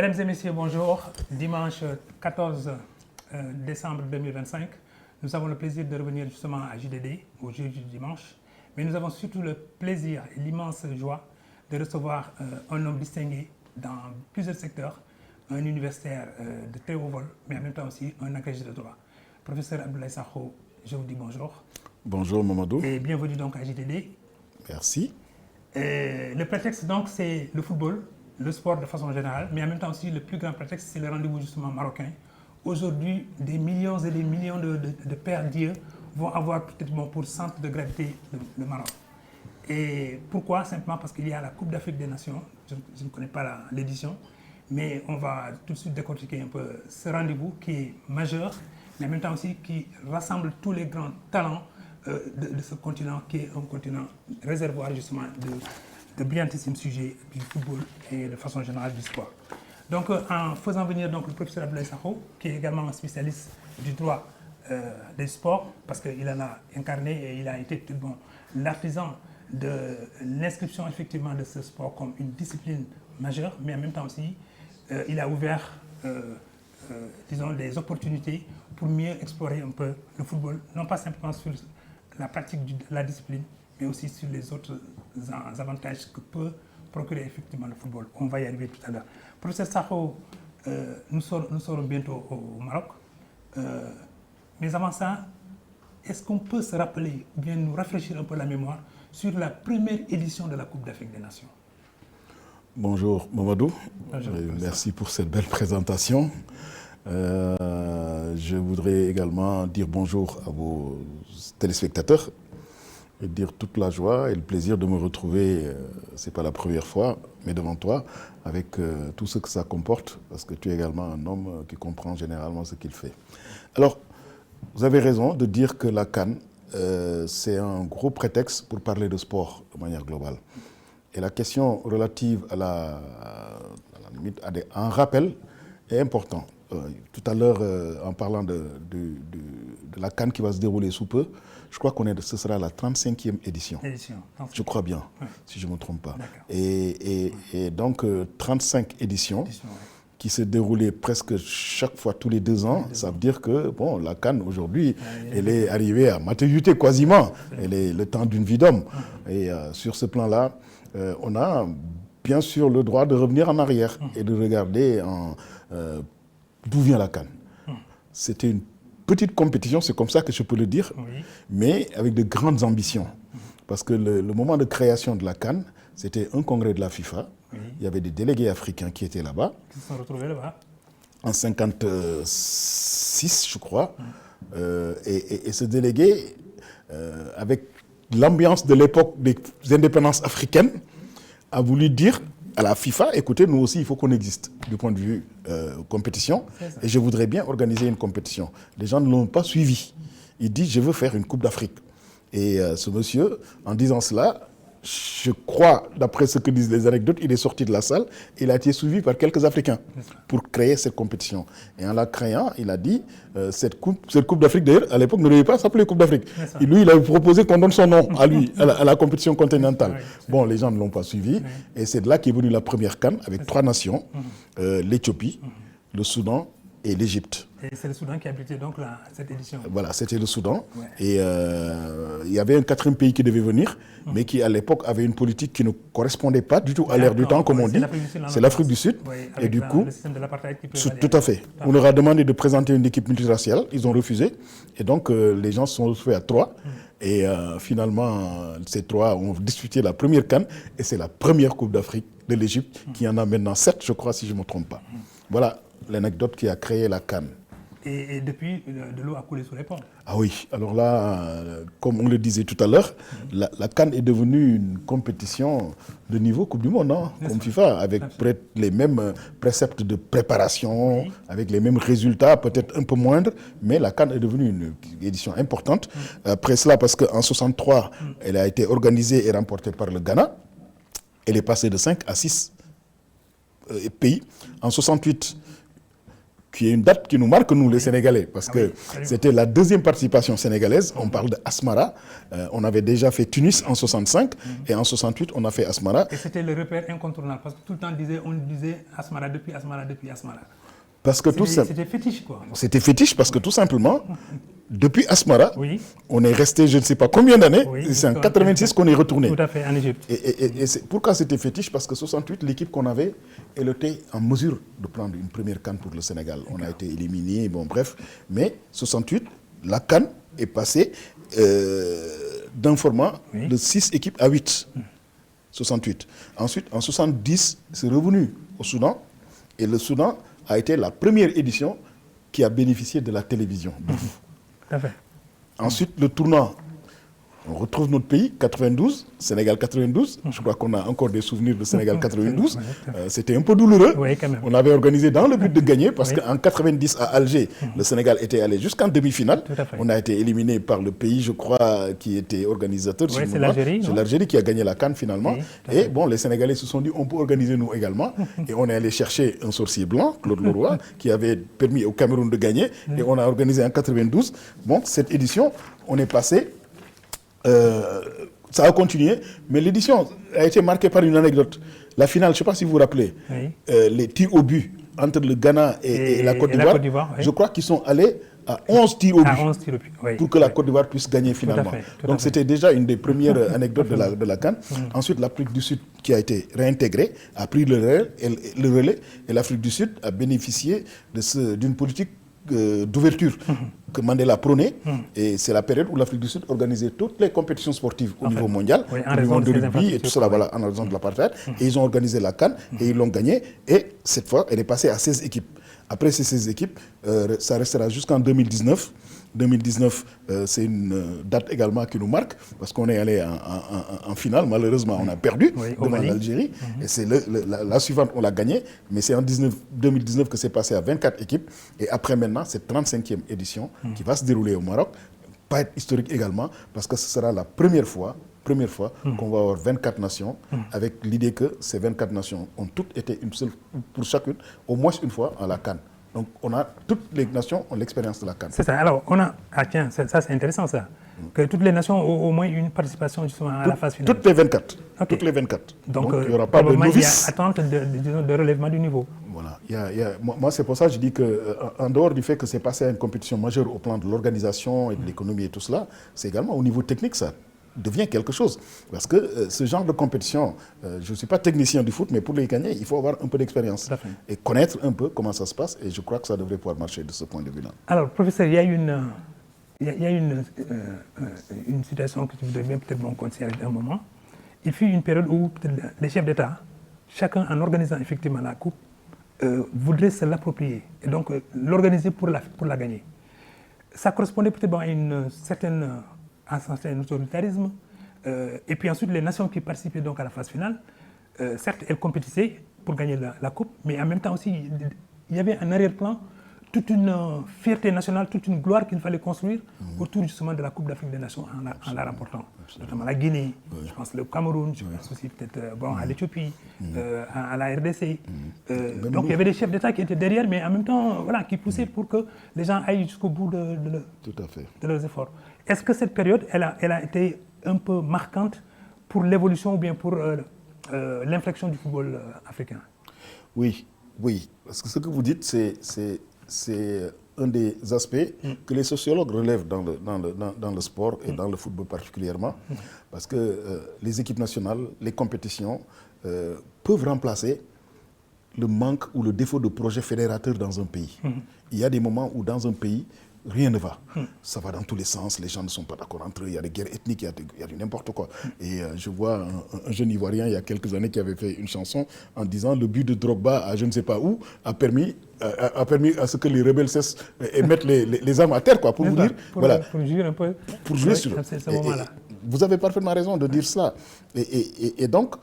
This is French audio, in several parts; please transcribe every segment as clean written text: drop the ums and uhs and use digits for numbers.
Mesdames et messieurs, bonjour. Dimanche 14 décembre 2025, nous avons le plaisir de revenir justement à JDD, au jeu du dimanche. Mais nous avons surtout le plaisir et l'immense joie de recevoir un homme distingué dans plusieurs secteurs, un universitaire de très haut vol, mais en même temps aussi un agrégé de droit. Professeur Abdoulaye Sakho, je vous dis bonjour. Bonjour Mamadou. Et bienvenue donc à JDD. Merci. Le prétexte donc c'est le football, le sport de façon générale, mais en même temps aussi le plus grand prétexte c'est le rendez-vous justement marocain. Aujourd'hui, des millions et des millions de pères d'yeux vont avoir peut-être pour centre de gravité le Maroc. Et pourquoi? Simplement parce qu'il y a la Coupe d'Afrique des Nations. Je ne connais pas l'édition, mais on va tout de suite décortiquer un peu ce rendez-vous qui est majeur, mais en même temps aussi qui rassemble tous les grands talents de ce continent qui est un continent réservoir justement de brillantissimes sujets du football et de façon générale du sport. Donc en faisant venir donc, le professeur Abdoulaye Sakho, qui est également un spécialiste du droit des sports, parce qu'il en a incarné et il a été l'artisan de l'inscription effectivement de ce sport comme une discipline majeure, mais en même temps aussi il a ouvert disons, des opportunités pour mieux explorer un peu le football, non pas simplement sur la pratique de la discipline, mais aussi sur les autres avantages que peut procurer effectivement le football. On va y arriver tout à l'heure. Professeur Sakho, nous serons bientôt au Maroc. Mais avant ça, est-ce qu'on peut se rappeler, ou bien nous rafraîchir un peu la mémoire sur la première édition de la Coupe d'Afrique des Nations? Bonjour Mamadou. Bonjour, merci pour cette belle présentation. Je voudrais également dire bonjour à vos téléspectateurs et dire toute la joie et le plaisir de me retrouver, c'est pas la première fois, mais devant toi, avec tout ce que ça comporte, parce que tu es également un homme qui comprend généralement ce qu'il fait. Alors, vous avez raison de dire que la CAN, c'est un gros prétexte pour parler de sport de manière globale. Et la question relative à la limite, à un rappel est important. Tout à l'heure, en parlant de la CAN qui va se dérouler sous peu, je crois que ce sera la 35e édition. Je crois bien, oui. Si je ne me trompe pas. Et donc, 35 éditions qui se déroulaient presque chaque fois, tous les 2 ans. Ça veut dire que bon, la CAN, aujourd'hui, elle est arrivée à maturité quasiment. Elle est le temps d'une vie d'homme. Et sur ce plan-là, on a bien sûr le droit de revenir en arrière et de regarder d'où vient la CAN. C'était une petite compétition, c'est comme ça que je peux le dire, mais avec de grandes ambitions. Parce que le moment de création de la CAN, c'était un congrès de la FIFA. Il y avait des délégués africains qui étaient là-bas. Qui se sont retrouvés là-bas. En 1956, je crois. Et ce délégué, avec l'ambiance de l'époque des indépendances africaines, a voulu dire à la FIFA, écoutez, nous aussi, il faut qu'on existe du point de vue compétition. Et je voudrais bien organiser une compétition. Les gens ne l'ont pas suivi. Il dit, je veux faire une Coupe d'Afrique. Et ce monsieur, en disant cela, je crois, d'après ce que disent les anecdotes, il est sorti de la salle et il a été suivi par quelques Africains pour créer cette compétition. Et en la créant, il a dit, cette coupe d'Afrique, d'ailleurs, à l'époque, ne devait pas s'appeler Coupe d'Afrique. Et lui, il avait proposé qu'on donne son nom à lui, à la compétition continentale. Bon, les gens ne l'ont pas suivi. Et c'est de là qu'est venue la première CAN avec 3 nations, l'Éthiopie, le Soudan et l'Égypte. Et c'est le Soudan qui a abrité donc cette édition. Voilà, c'était le Soudan. Ouais. Et il y avait un 4e pays qui devait venir, mais qui à l'époque avait une politique qui ne correspondait pas du tout à l'ère du temps, comme on dit. C'est l'Afrique du Sud. Et du coup, tout à fait. On leur a demandé de présenter une équipe multiraciale, ils ont refusé. Et donc les gens se sont retrouvés à 3. Et finalement, ces 3 ont disputé la première CAN. Et c'est la première Coupe d'Afrique de l'Égypte, qui en a maintenant 7, je crois, si je ne me trompe pas. Voilà l'anecdote qui a créé la CAN. Et depuis, de l'eau a coulé sous les ponts. Ah oui, alors là, comme on le disait tout à l'heure, la CAN est devenue une compétition de niveau Coupe du Monde, hein, comme FIFA, avec peut-être les mêmes préceptes de préparation, avec les mêmes résultats, peut-être un peu moindres, mais la CAN est devenue une édition importante. Après cela, parce qu'en 63, elle a été organisée et remportée par le Ghana, elle est passée de 5 à 6 pays. En 68, qui est une date qui nous marque, nous, les Sénégalais, parce que oui. c'était la deuxième participation sénégalaise. On parle de Asmara. On avait déjà fait Tunis en 65 et en 68, on a fait Asmara. Et c'était le repère incontournable parce que tout le temps on disait Asmara depuis Asmara depuis Asmara. Parce que C'était fétiche, quoi. C'était fétiche parce que tout simplement, depuis Asmara, oui. on est resté je ne sais pas combien d'années. Oui, c'est en 86 qu'on est retourné. Tout à fait, en Égypte. Et pourquoi c'était fétiche? Parce que 68, l'équipe qu'on avait, elle était en mesure de prendre une première CAN pour le Sénégal. On a été éliminé, bon bref. Mais 68, la CAN est passée d'un format de 6 équipes à 8. 68. Ensuite, en 70, c'est revenu au Soudan. Et le Soudan a été la première édition qui a bénéficié de la télévision. Tout à fait. Ensuite, le tournoi, on retrouve notre pays, 92, Sénégal 92. Je crois qu'on a encore des souvenirs de Sénégal 92. C'était un peu douloureux. Oui, quand même. On avait organisé dans le but de gagner parce qu'en 90 à Alger, le Sénégal était allé jusqu'en demi-finale. On a été éliminé par le pays, je crois, qui était organisateur. Oui, c'est l'Algérie. C'est l'Algérie qui a gagné la CAN finalement. Oui, et bon, les Sénégalais se sont dit, on peut organiser nous également. Et on est allé chercher un sorcier blanc, Claude Leroy, qui avait permis au Cameroun de gagner. Et on a organisé en 92. Bon, cette édition, on est passé. Ça a continué, mais l'édition a été marquée par une anecdote. La finale, je ne sais pas si vous vous rappelez, les tirs au but entre le Ghana et la Côte d'Ivoire, je crois qu'ils sont allés à 11 tirs au but, pour que la Côte d'Ivoire puisse gagner finalement. Donc c'était déjà une des premières anecdotes de la CAN. Ensuite, l'Afrique du Sud, qui a été réintégrée, a pris le relais et l'Afrique du Sud a bénéficié d'une politique d'ouverture que Mandela prônait. Et c'est la période où l'Afrique du Sud organisait toutes les compétitions sportives au niveau mondial, au niveau de rugby et tout cela, voilà, en raison de l'apartheid. Et ils ont organisé la CAN et ils l'ont gagnée. Et cette fois, elle est passée à 16 équipes. Après ces 16 équipes, ça restera jusqu'en 2019. 2019, c'est une date également qui nous marque parce qu'on est allé en finale. Malheureusement, on a perdu devant l'Algérie. Et c'est la suivante, on l'a gagnée. Mais c'est en 2019 que c'est passé à 24 équipes. Et après maintenant, c'est 35e édition qui va se dérouler au Maroc. Pas être historique également parce que ce sera la première fois qu'on va avoir 24 nations avec l'idée que ces 24 nations ont toutes été une seule, pour chacune, au moins une fois à la CAN. Donc, toutes les nations ont l'expérience de la CAN. C'est ça. Alors, tiens, ça c'est intéressant ça. Que toutes les nations ont au moins une participation justement à la phase finale. Toutes les 24. Okay. Toutes les 24. Donc il n'y aura pas de novices. Il y a attente de relèvement du niveau. Voilà. Moi, c'est pour ça que je dis qu'en dehors du fait que c'est passé à une compétition majeure au plan de l'organisation et de l'économie et tout cela, c'est également au niveau technique ça devient quelque chose. Parce que ce genre de compétition, je ne suis pas technicien du foot, mais pour les gagner, il faut avoir un peu d'expérience et connaître un peu comment ça se passe. Et je crois que ça devrait pouvoir marcher de ce point de vue-là. Alors, professeur, il y a une situation que vous devez peut-être considérer à un moment. Il fut une période où les chefs d'État, chacun en organisant effectivement la coupe, voudrait se l'approprier et donc l'organiser pour la gagner. Ça correspondait peut-être à un certain autoritarisme. Et puis ensuite, les nations qui participaient donc à la phase finale, certes, elles compétissaient pour gagner la coupe, mais en même temps aussi, il y avait un arrière-plan, toute une fierté nationale, toute une gloire qu'il fallait construire autour justement de la Coupe d'Afrique des Nations en la remportant. Notamment la Guinée, je pense le Cameroun, je pense aussi peut-être à l'Éthiopie, à la RDC. Donc il y avait des chefs d'État qui étaient derrière, mais en même temps qui poussaient pour que les gens aillent jusqu'au bout de leurs efforts. Est-ce que cette période, elle a été un peu marquante pour l'évolution ou bien pour l'inflexion du football africain? Oui. Parce que ce que vous dites, c'est un des aspects que les sociologues relèvent dans le sport et dans le football particulièrement. Parce que les équipes nationales, les compétitions peuvent remplacer le manque ou le défaut de projet fédérateur dans un pays. Il y a des moments où dans un pays, rien ne va. Ça va dans tous les sens, les gens ne sont pas d'accord entre eux, il y a des guerres ethniques, il y a du n'importe quoi. Et je vois un jeune Ivoirien il y a quelques années qui avait fait une chanson en disant le but de Drogba à je ne sais pas où a permis à ce que les rebelles cessent et mettent les armes à terre, quoi, pour vous dire. Pour jouer un peu. Pour jouer sur ce moment-là. Vous avez parfaitement raison de dire cela. Et donc,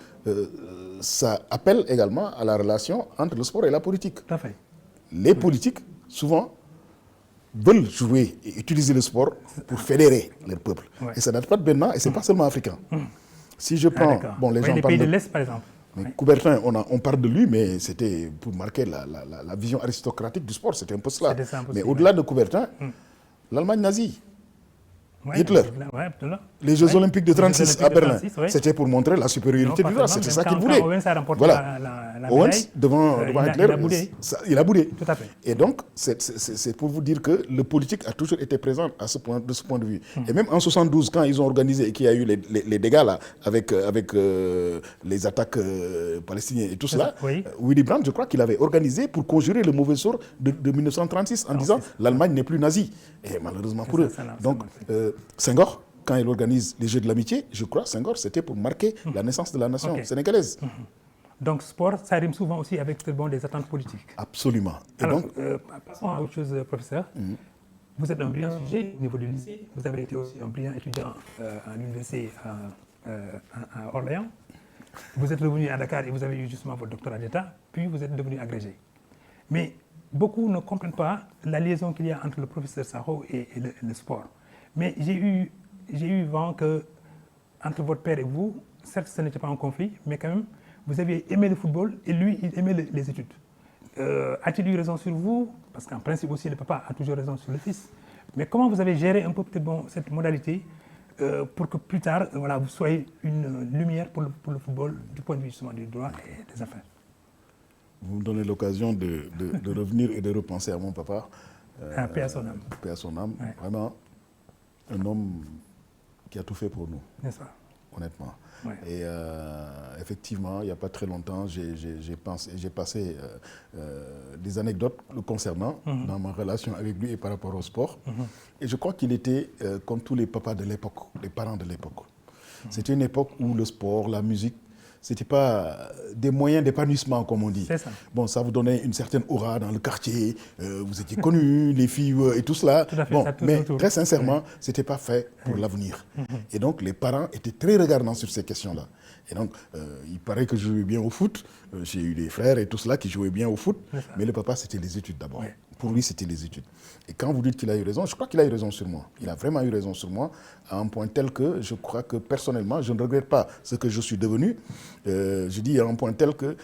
ça appelle également à la relation entre le sport et la politique. Tout à fait. Les politiques, souvent, veulent jouer et utiliser le sport pour fédérer leur peuple. Et ça ne date pas de maintenant, et ce n'est pas seulement africain. Si je prends... les pays de l'Est, par exemple. Mais Coubertin, on parle de lui, mais c'était pour marquer la vision aristocratique du sport, c'était un peu cela. Mais au-delà de Coubertin, l'Allemagne nazie, Hitler, les Jeux Olympiques de 1936 à Berlin, c'était pour montrer la supériorité du droit, c'était ça qu'il voulait. Voilà. Owens, devant Hitler, il a boudé. Tout à fait. Et donc, c'est pour vous dire que le politique a toujours été présent de ce point de vue. Et même en 1972, quand ils ont organisé et qu'il y a eu les dégâts là, avec les attaques palestiniennes et tout cela, Willy Brandt, je crois qu'il avait organisé pour conjurer le mauvais sort de 1936 en disant l'Allemagne n'est plus nazie. Et malheureusement pour eux. Donc, Senghor, quand il organise les Jeux de l'amitié, je crois, Senghor, c'était pour marquer la naissance de la nation sénégalaise. Donc, sport, ça rime souvent aussi avec des attentes politiques. Absolument. Et alors, donc, passons à autre chose, professeur. Vous êtes un brillant sujet au niveau du lycée. Vous avez été aussi un brillant étudiant à l'université à Orléans. Vous êtes revenu à Dakar et vous avez eu justement votre doctorat d'État, puis vous êtes devenu agrégé. Mais beaucoup ne comprennent pas la liaison qu'il y a entre le professeur Sakho et le sport. Mais j'ai eu vent que entre votre père et vous, certes ce n'était pas un conflit, mais quand même, vous aviez aimé le football et lui, il aimait les études. A-t-il eu raison sur vous? Parce qu'en principe aussi, le papa a toujours raison sur le fils. Mais comment vous avez géré un peu cette modalité pour que plus tard, vous soyez une lumière pour le football du point de vue justement du droit et des affaires? Vous me donnez l'occasion de revenir et de repenser à mon papa. Paix à son âme. Paix à son âme. Ouais. Vraiment, un homme qui a tout fait pour nous. N'est-ce pas? Honnêtement. Ouais. Et effectivement, il n'y a pas très longtemps, j'ai passé des anecdotes le concernant dans ma relation avec lui et par rapport au sport. Et je crois qu'il était comme tous les papas de l'époque, les parents de l'époque. C'était une époque où le sport, la musique, ce n'était pas des moyens d'épanouissement, comme on dit. C'est ça. Bon, ça vous donnait une certaine aura dans le quartier, vous étiez connus, les filles et tout cela. Tout à fait, bon, ça mais très sincèrement, ce n'était pas fait pour l'avenir. Et donc, les parents étaient très regardants sur ces questions-là. Et donc, il paraît que je jouais bien au foot. J'ai eu des frères et tout cela qui jouaient bien au foot. Mais le papa, c'était les études d'abord. Ouais. Pour lui, c'était les études. Et quand vous dites qu'il a eu raison, je crois qu'il a eu raison sur moi. Il a vraiment eu raison sur moi, à un point tel que je crois que personnellement, je ne regrette pas ce que je suis devenu. Je dis à un point tel que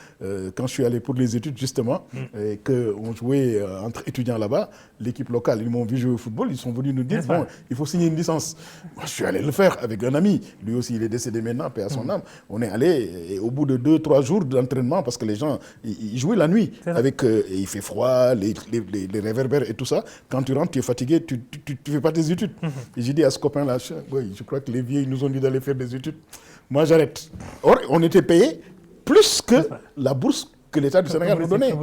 quand je suis allé pour les études, justement, et qu'on jouait entre étudiants là-bas, l'équipe locale, ils m'ont vu jouer au football, ils sont venus nous dire, bon, il faut signer une licence. Moi, je suis allé le faire avec un ami. Lui aussi, il est décédé maintenant, paix à son âme. On est allé, et au bout de 2-3 jours d'entraînement, parce que les gens, ils jouaient la nuit, avec, et il fait froid, les réverbères et tout ça. Quand tu rentres, tu es fatigué, tu ne fais pas tes études. Et j'ai dit à ce copain-là, oui, je crois que les vieux, ils nous ont dit d'aller faire des études. Moi, j'arrête. Or, on était payé plus que la bourse que l'État du Sénégal nous donnait.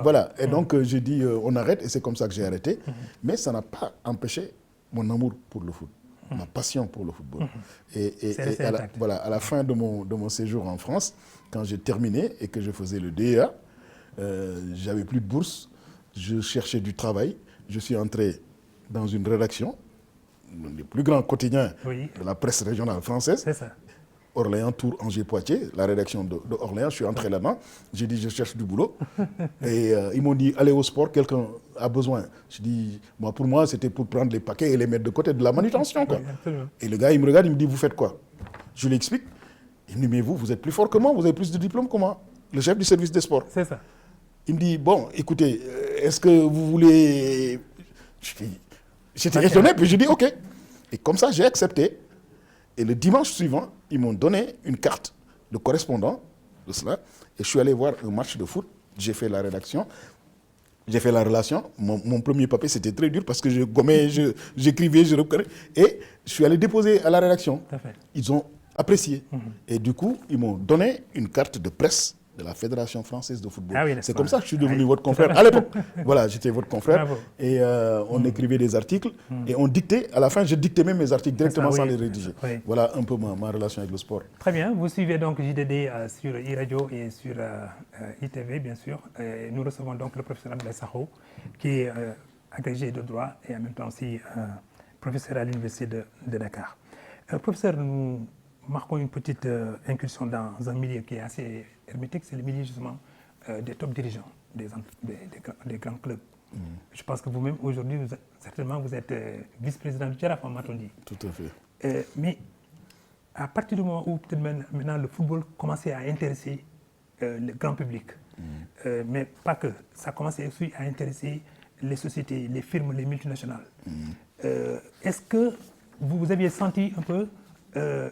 Voilà. Et donc, j'ai dit, on arrête, et c'est comme ça que j'ai arrêté. Mais ça n'a pas empêché mon amour pour le foot, ma passion pour le football. Et à la fin de mon séjour en France, quand j'ai terminé et que je faisais le DEA, j'avais plus de bourse. Je cherchais du travail. Je suis entré dans une rédaction, l'un des plus grands quotidiens de la presse régionale française. C'est ça. Orléans, Tours, Angers, Poitiers, la rédaction de Orléans. Je suis entré là-dedans. J'ai dit, je cherche du boulot. Et ils m'ont dit, allez au sport, quelqu'un a besoin. Je dis, pour moi, c'était pour prendre les paquets et les mettre de côté de la manutention. Quoi. Et le gars, il me regarde, il me dit, vous faites quoi? Je lui explique. Il me dit, mais vous êtes plus fort que moi, vous avez plus de diplômes que moi. Le chef du service des sports. C'est ça. Il me dit, bon, écoutez, est-ce que vous voulez... J'étais étonné, puis je dis, OK. Et comme ça, j'ai accepté. Et le dimanche suivant, ils m'ont donné une carte de correspondant de cela. Et je suis allé voir un match de foot. J'ai fait la rédaction. J'ai fait la relation. Mon premier papier, c'était très dur parce que je gommais, j'écrivais, je reprenais. Et je suis allé déposer à la rédaction. Ils ont apprécié. Et du coup, ils m'ont donné une carte de presse de la Fédération française de football. C'est comme ça que je suis devenu votre confrère à l'époque. Voilà, j'étais votre confrère. Bravo. Et on écrivait des articles et on dictait. À la fin, je dictais même mes articles directement sans les rédiger. Voilà un peu ma relation avec le sport. Très bien. Vous suivez donc JDD sur e-radio et sur ITV, bien sûr. Et nous recevons donc le professeur Abdoulaye Sakho, qui est agrégé de droit et en même temps aussi professeur à l'université de Dakar. Professeur, nous marquons une petite incursion dans un milieu qui est assez hermétique, c'est le milieu justement des top dirigeants, des grands clubs. Je pense que vous-même, aujourd'hui, certainement, vous êtes vice-président du Jaraaf, m'a-t-on dit. Tout à fait. Mais à partir du moment où peut-être maintenant le football commençait à intéresser le grand public. Mais pas que. Ça commence aussi à intéresser les sociétés, les firmes, les multinationales. Est-ce que vous aviez senti un peu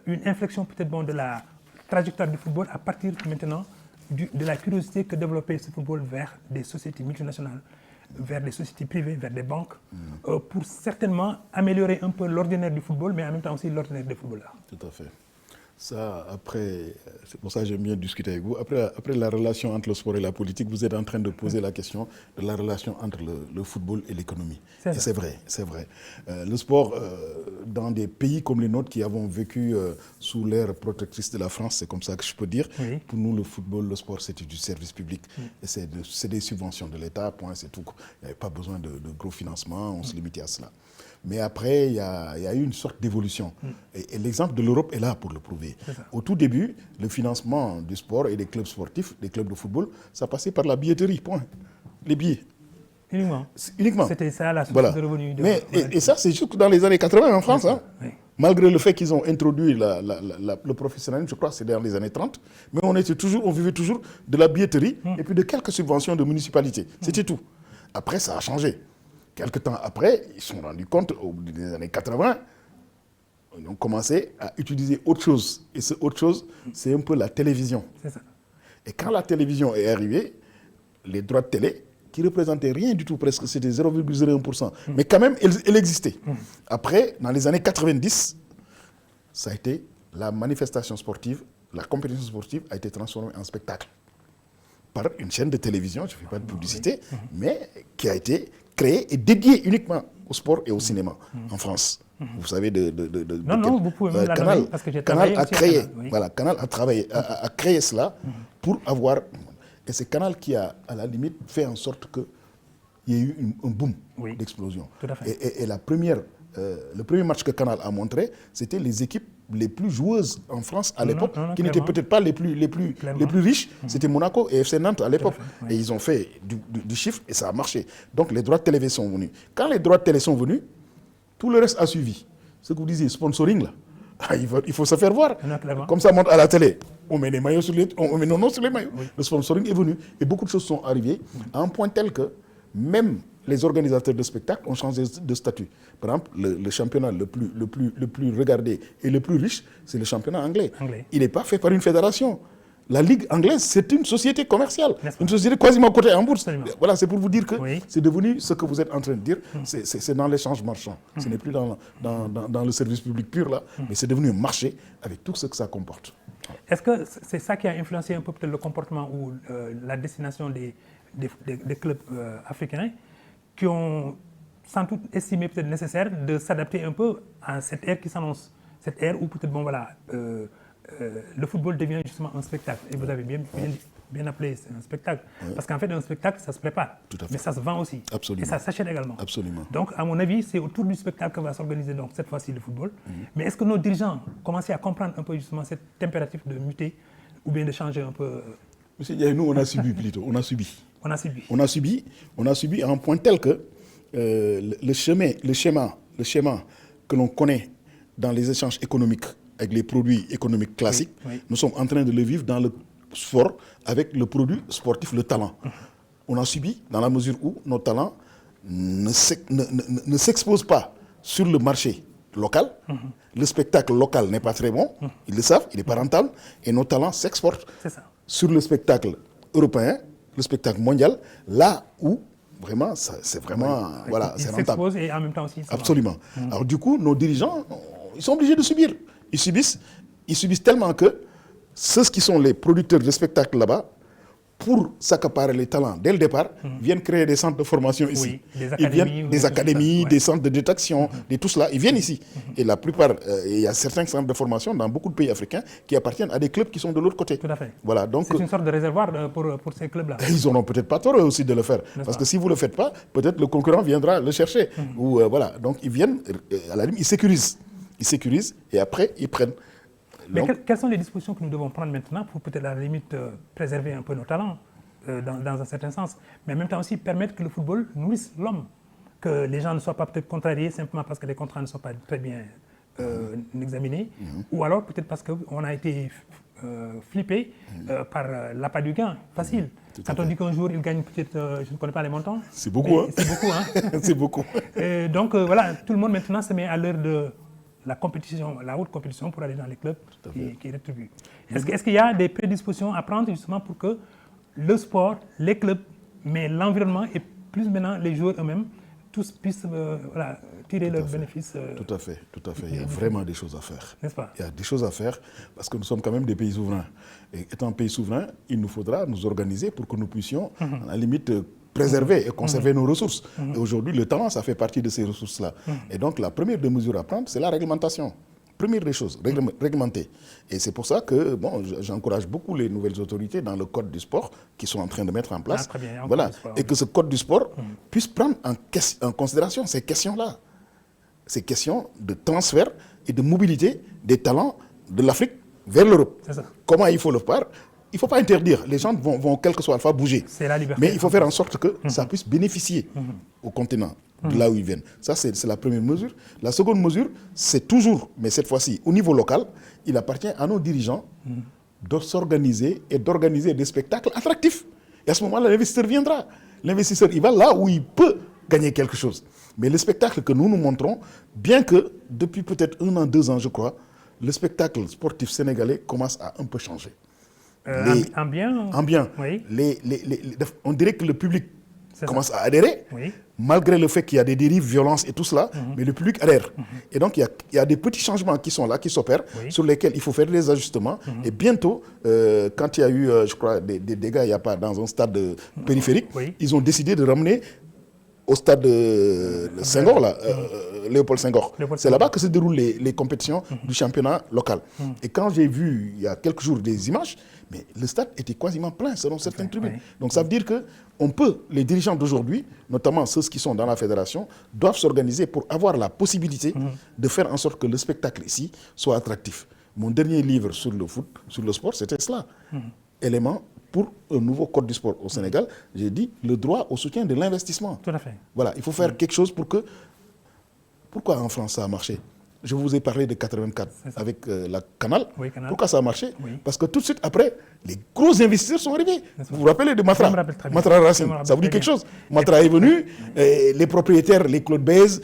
une inflexion peut-être de la trajectoire du football à partir maintenant de la curiosité que développait ce football vers des sociétés multinationales, vers des sociétés privées, vers des banques, pour certainement améliorer un peu l'ordinaire du football, mais en même temps aussi l'ordinaire des footballeurs? Tout à fait. Ça, après, c'est pour ça que j'aime bien discuter avec vous. Après la relation entre le sport et la politique, vous êtes en train de poser la question de la relation entre le football et l'économie. Et c'est vrai, c'est vrai. Le sport, dans des pays comme les nôtres qui avons vécu sous l'ère protectrice de la France, c'est comme ça que je peux dire, Oui. pour nous, le football, le sport, c'était du service public. Et c'est des subventions de l'État, point, c'est tout. Il n'y avait pas besoin de gros financement, on se limitait à cela. Mais après, il y a eu une sorte d'évolution. Et l'exemple de l'Europe est là pour le prouver. Au tout début, le financement du sport et des clubs sportifs, des clubs de football, ça passait par la billetterie, point. Les billets. Uniquement. Uniquement. C'était ça la source de revenus. Et ça, c'est juste dans les années 80 en France. Hein. Oui. Malgré le fait qu'ils ont introduit le professionnalisme, je crois que c'est dans les années 30, mais on vivait toujours de la billetterie et puis de quelques subventions de municipalités. C'était tout. Après, ça a changé. Quelque temps après, ils se sont rendus compte, au bout des années 80, ils ont commencé à utiliser autre chose. Et ce autre chose, c'est un peu la télévision. C'est ça. Et quand la télévision est arrivée, les droits de télé, qui représentaient rien du tout presque, c'était 0,01%. Mais quand même, elle existait. Après, dans les années 90, ça a été la manifestation sportive, la compétition sportive a été transformée en spectacle par une chaîne de télévision, je ne fais pas de publicité, mais qui a été créée et dédiée uniquement au sport et au cinéma en France. Vous savez Non, vous pouvez même la nommer, parce que j'ai travaillé a aussi créé, Canal, oui. voilà, Canal a travaillé, a créé cela pour avoir... Et c'est Canal qui a, à la limite, fait en sorte qu'il y ait eu un boom d'explosion. Tout à fait. Et le premier match que Canal a montré, c'était les équipes les plus joueuses en France à l'époque, qui n'étaient peut-être pas les plus riches. C'était Monaco et FC Nantes à l'époque. Et ils ont fait du chiffre et ça a marché. Donc les droits de télé sont venus. Quand les droits de télé sont venus, tout le reste a suivi. Ce que vous disiez, sponsoring, là, il faut se faire voir. Comme ça monte à la télé. On met les maillots on met nos noms sur les maillots. Le sponsoring est venu et beaucoup de choses sont arrivées à un point tel que même les organisateurs de spectacles ont changé de statut. Par exemple, le championnat le plus regardé et le plus riche, c'est le championnat anglais. Il n'est pas fait par une fédération. La Ligue anglaise, c'est une société commerciale, une société quasiment cotée en bourse. Voilà, c'est pour vous dire que c'est devenu ce que vous êtes en train de dire, c'est dans l'échange marchand. Ce n'est plus dans le service public pur, là, mais c'est devenu un marché avec tout ce que ça comporte. Est-ce que c'est ça qui a influencé un peu peut-être le comportement ou la destination des clubs africains qui ont sans doute estimé peut-être nécessaire de s'adapter un peu à cette ère qui s'annonce, cette ère où peut-être le football devient justement un spectacle. Et vous avez bien appelé un spectacle. Parce qu'en fait, un spectacle, ça se prépare. Mais ça se vend aussi. Absolument. Et ça s'achète également. Absolument. Donc, à mon avis, c'est autour du spectacle que va s'organiser donc, cette fois-ci le football. Mais est-ce que nos dirigeants commencent à comprendre un peu justement cet impératif de muter ou bien de changer un peu Monsieur Ndiaye, nous, on a subi plutôt. On a subi. On a subi. On a subi à un point tel que le schéma que l'on connaît dans les échanges économiques avec les produits économiques classiques, nous sommes en train de le vivre dans le sport avec le produit sportif, le talent. On a subi dans la mesure où nos talents ne s'exposent pas sur le marché local. Le spectacle local n'est pas très bon, ils le savent, il n'est pas rentable, et nos talents s'exportent sur le spectacle européen, le spectacle mondial, là où vraiment, c'est vraiment, voilà, c'est rentable. Ils s'exposent et en même temps aussi. Absolument. Alors du coup, nos dirigeants, ils sont obligés de subir. Ils subissent tellement que ceux qui sont les producteurs de spectacles là-bas, pour s'accaparer les talents dès le départ, viennent créer des centres de formation ici. Des académies, des centres de détection, de tout cela, ils viennent ici. Et la plupart, il y a certains centres de formation dans beaucoup de pays africains qui appartiennent à des clubs qui sont de l'autre côté. Tout à fait. Voilà, donc, c'est une sorte de réservoir pour ces clubs-là. Ils n'auront peut-être pas tort aussi de le faire. Parce que si vous ne le faites pas, peut-être le concurrent viendra le chercher. Ou, voilà. Donc ils viennent, à la limite, ils sécurisent. Ils sécurisent et après, ils prennent. Mais quelles sont les dispositions que nous devons prendre maintenant pour peut-être à la limite préserver un peu nos talents dans un certain sens, mais en même temps aussi permettre que le football nourrisse l'homme, que les gens ne soient pas peut-être contrariés simplement parce que les contrats ne sont pas très bien examinés, ou alors peut-être parce qu'on a été flippé par l'appât du gain, facile. Quand on dit qu'un jour il gagne peut-être, je ne connais pas les montants. C'est beaucoup. Hein. C'est beaucoup. Hein. C'est beaucoup. Donc voilà, tout le monde maintenant se met à l'heure de la compétition, la haute compétition pour aller dans les clubs qui rétribuent. Est-ce qu'il y a des prédispositions à prendre justement pour que le sport, les clubs, mais l'environnement et plus maintenant les joueurs eux-mêmes, tous puissent tirer leurs bénéfices. Tout à fait. Il y a vraiment des choses à faire. N'est-ce pas? Il y a des choses à faire parce que nous sommes quand même des pays souverains. Et étant pays souverains, il nous faudra nous organiser pour que nous puissions, à la limite, préserver et conserver nos ressources. Et aujourd'hui, le talent, ça fait partie de ces ressources-là. Et donc, la première des mesures à prendre, c'est la réglementation. Première des choses, réglementer. Et c'est pour ça que j'encourage beaucoup les nouvelles autorités dans le code du sport qui sont en train de mettre en place. Très bien, voilà. Et que ce code du sport puisse prendre en considération ces questions-là. Ces questions de transfert et de mobilité des talents de l'Afrique vers l'Europe. Comment il faut le faire? Il ne faut pas interdire. Les gens vont quel que soit alpha, bouger. C'est la liberté. Mais il faut faire en sorte que ça puisse bénéficier au continent, de là où ils viennent. Ça, c'est la première mesure. La seconde mesure, c'est toujours, mais cette fois-ci, au niveau local, il appartient à nos dirigeants de s'organiser et d'organiser des spectacles attractifs. Et à ce moment-là, l'investisseur viendra. L'investisseur, il va là où il peut gagner quelque chose. Mais le spectacle que nous montrons, bien que depuis peut-être 1 an, 2 ans, je crois, le spectacle sportif sénégalais commence à un peu changer. En bien. Oui. On dirait que le public commence à adhérer, malgré le fait qu'il y a des dérives, violences et tout cela, mais le public adhère. Et donc, il y a des petits changements qui sont là, qui s'opèrent, sur lesquels il faut faire des ajustements. Et bientôt, quand il y a eu, je crois, des dégâts, il n'y a pas dans un stade périphérique, ils ont décidé de ramener au stade de Senghor, là, Léopold Senghor. C'est là-bas que se déroulent les compétitions du championnat local. Et quand j'ai vu, il y a quelques jours, des images, mais le stade était quasiment plein selon certaines tribunes. Donc ça veut dire que les dirigeants d'aujourd'hui, notamment ceux qui sont dans la fédération, doivent s'organiser pour avoir la possibilité de faire en sorte que le spectacle ici soit attractif. Mon dernier livre sur le foot, sur le sport, c'était cela. Élément pour un nouveau code du sport au Sénégal, j'ai dit le droit au soutien de l'investissement. Tout à fait. Voilà, il faut faire quelque chose pour que... Pourquoi en France ça a marché? Je vous ai parlé de 84 avec la Canal. Canal. Pourquoi ça a marché? Parce que tout de suite après, les gros investisseurs sont arrivés. Vous vous rappelez de Matra? Matra Racine, ça vous dit quelque chose? Matra est venu, les propriétaires, les Claude Bèze,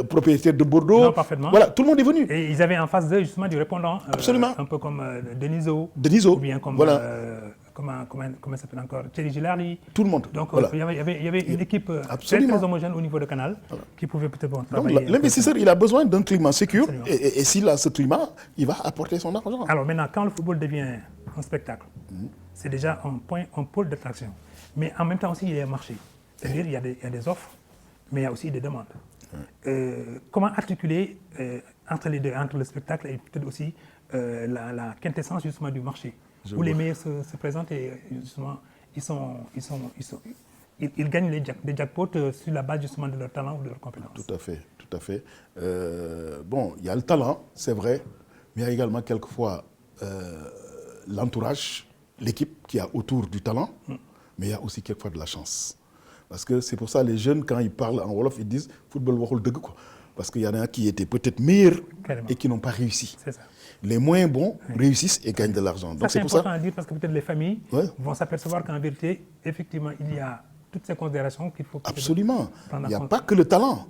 propriétaires de Bordeaux. Non, parfaitement. Voilà, tout le monde est venu. Et ils avaient en face d'eux justement du répondant. Absolument. Un peu comme Deniso. Ou bien comme... Voilà. Comment ça s'appelle encore? Thierry Gilari. Tout le monde. Donc voilà. il y avait une équipe très homogène au niveau de Canal qui pouvait peut-être travailler. Donc l'investisseur, il a besoin d'un climat sécur et s'il a ce climat, il va apporter son argent. Alors maintenant, quand le football devient un spectacle, c'est déjà un pôle d'attraction. Mais en même temps aussi, il y a un marché. C'est-à-dire qu'il y a des offres, mais il y a aussi des demandes. Comment articuler entre les deux, entre le spectacle et peut-être aussi la quintessence justement du marché, où les meilleurs se présentent et justement ils gagnent des jackpots sur la base justement de leur talent ou de leur compétence. Tout à fait. Bon, il y a le talent, c'est vrai, mais il y a également quelquefois l'entourage, l'équipe qui a autour du talent, mais il y a aussi quelquefois de la chance. Parce que c'est pour ça les jeunes, quand ils parlent en Wolof, ils disent « football waxul deug » quoi. Parce qu'il y en a qui étaient peut-être meilleurs et qui n'ont pas réussi. C'est ça. Les moins bons réussissent et gagnent de l'argent. Donc c'est important à dire parce que peut-être les familles vont s'apercevoir qu'en vérité, effectivement, il y a toutes ces considérations qu'il faut... Absolument. Il n'y a pas que le talent.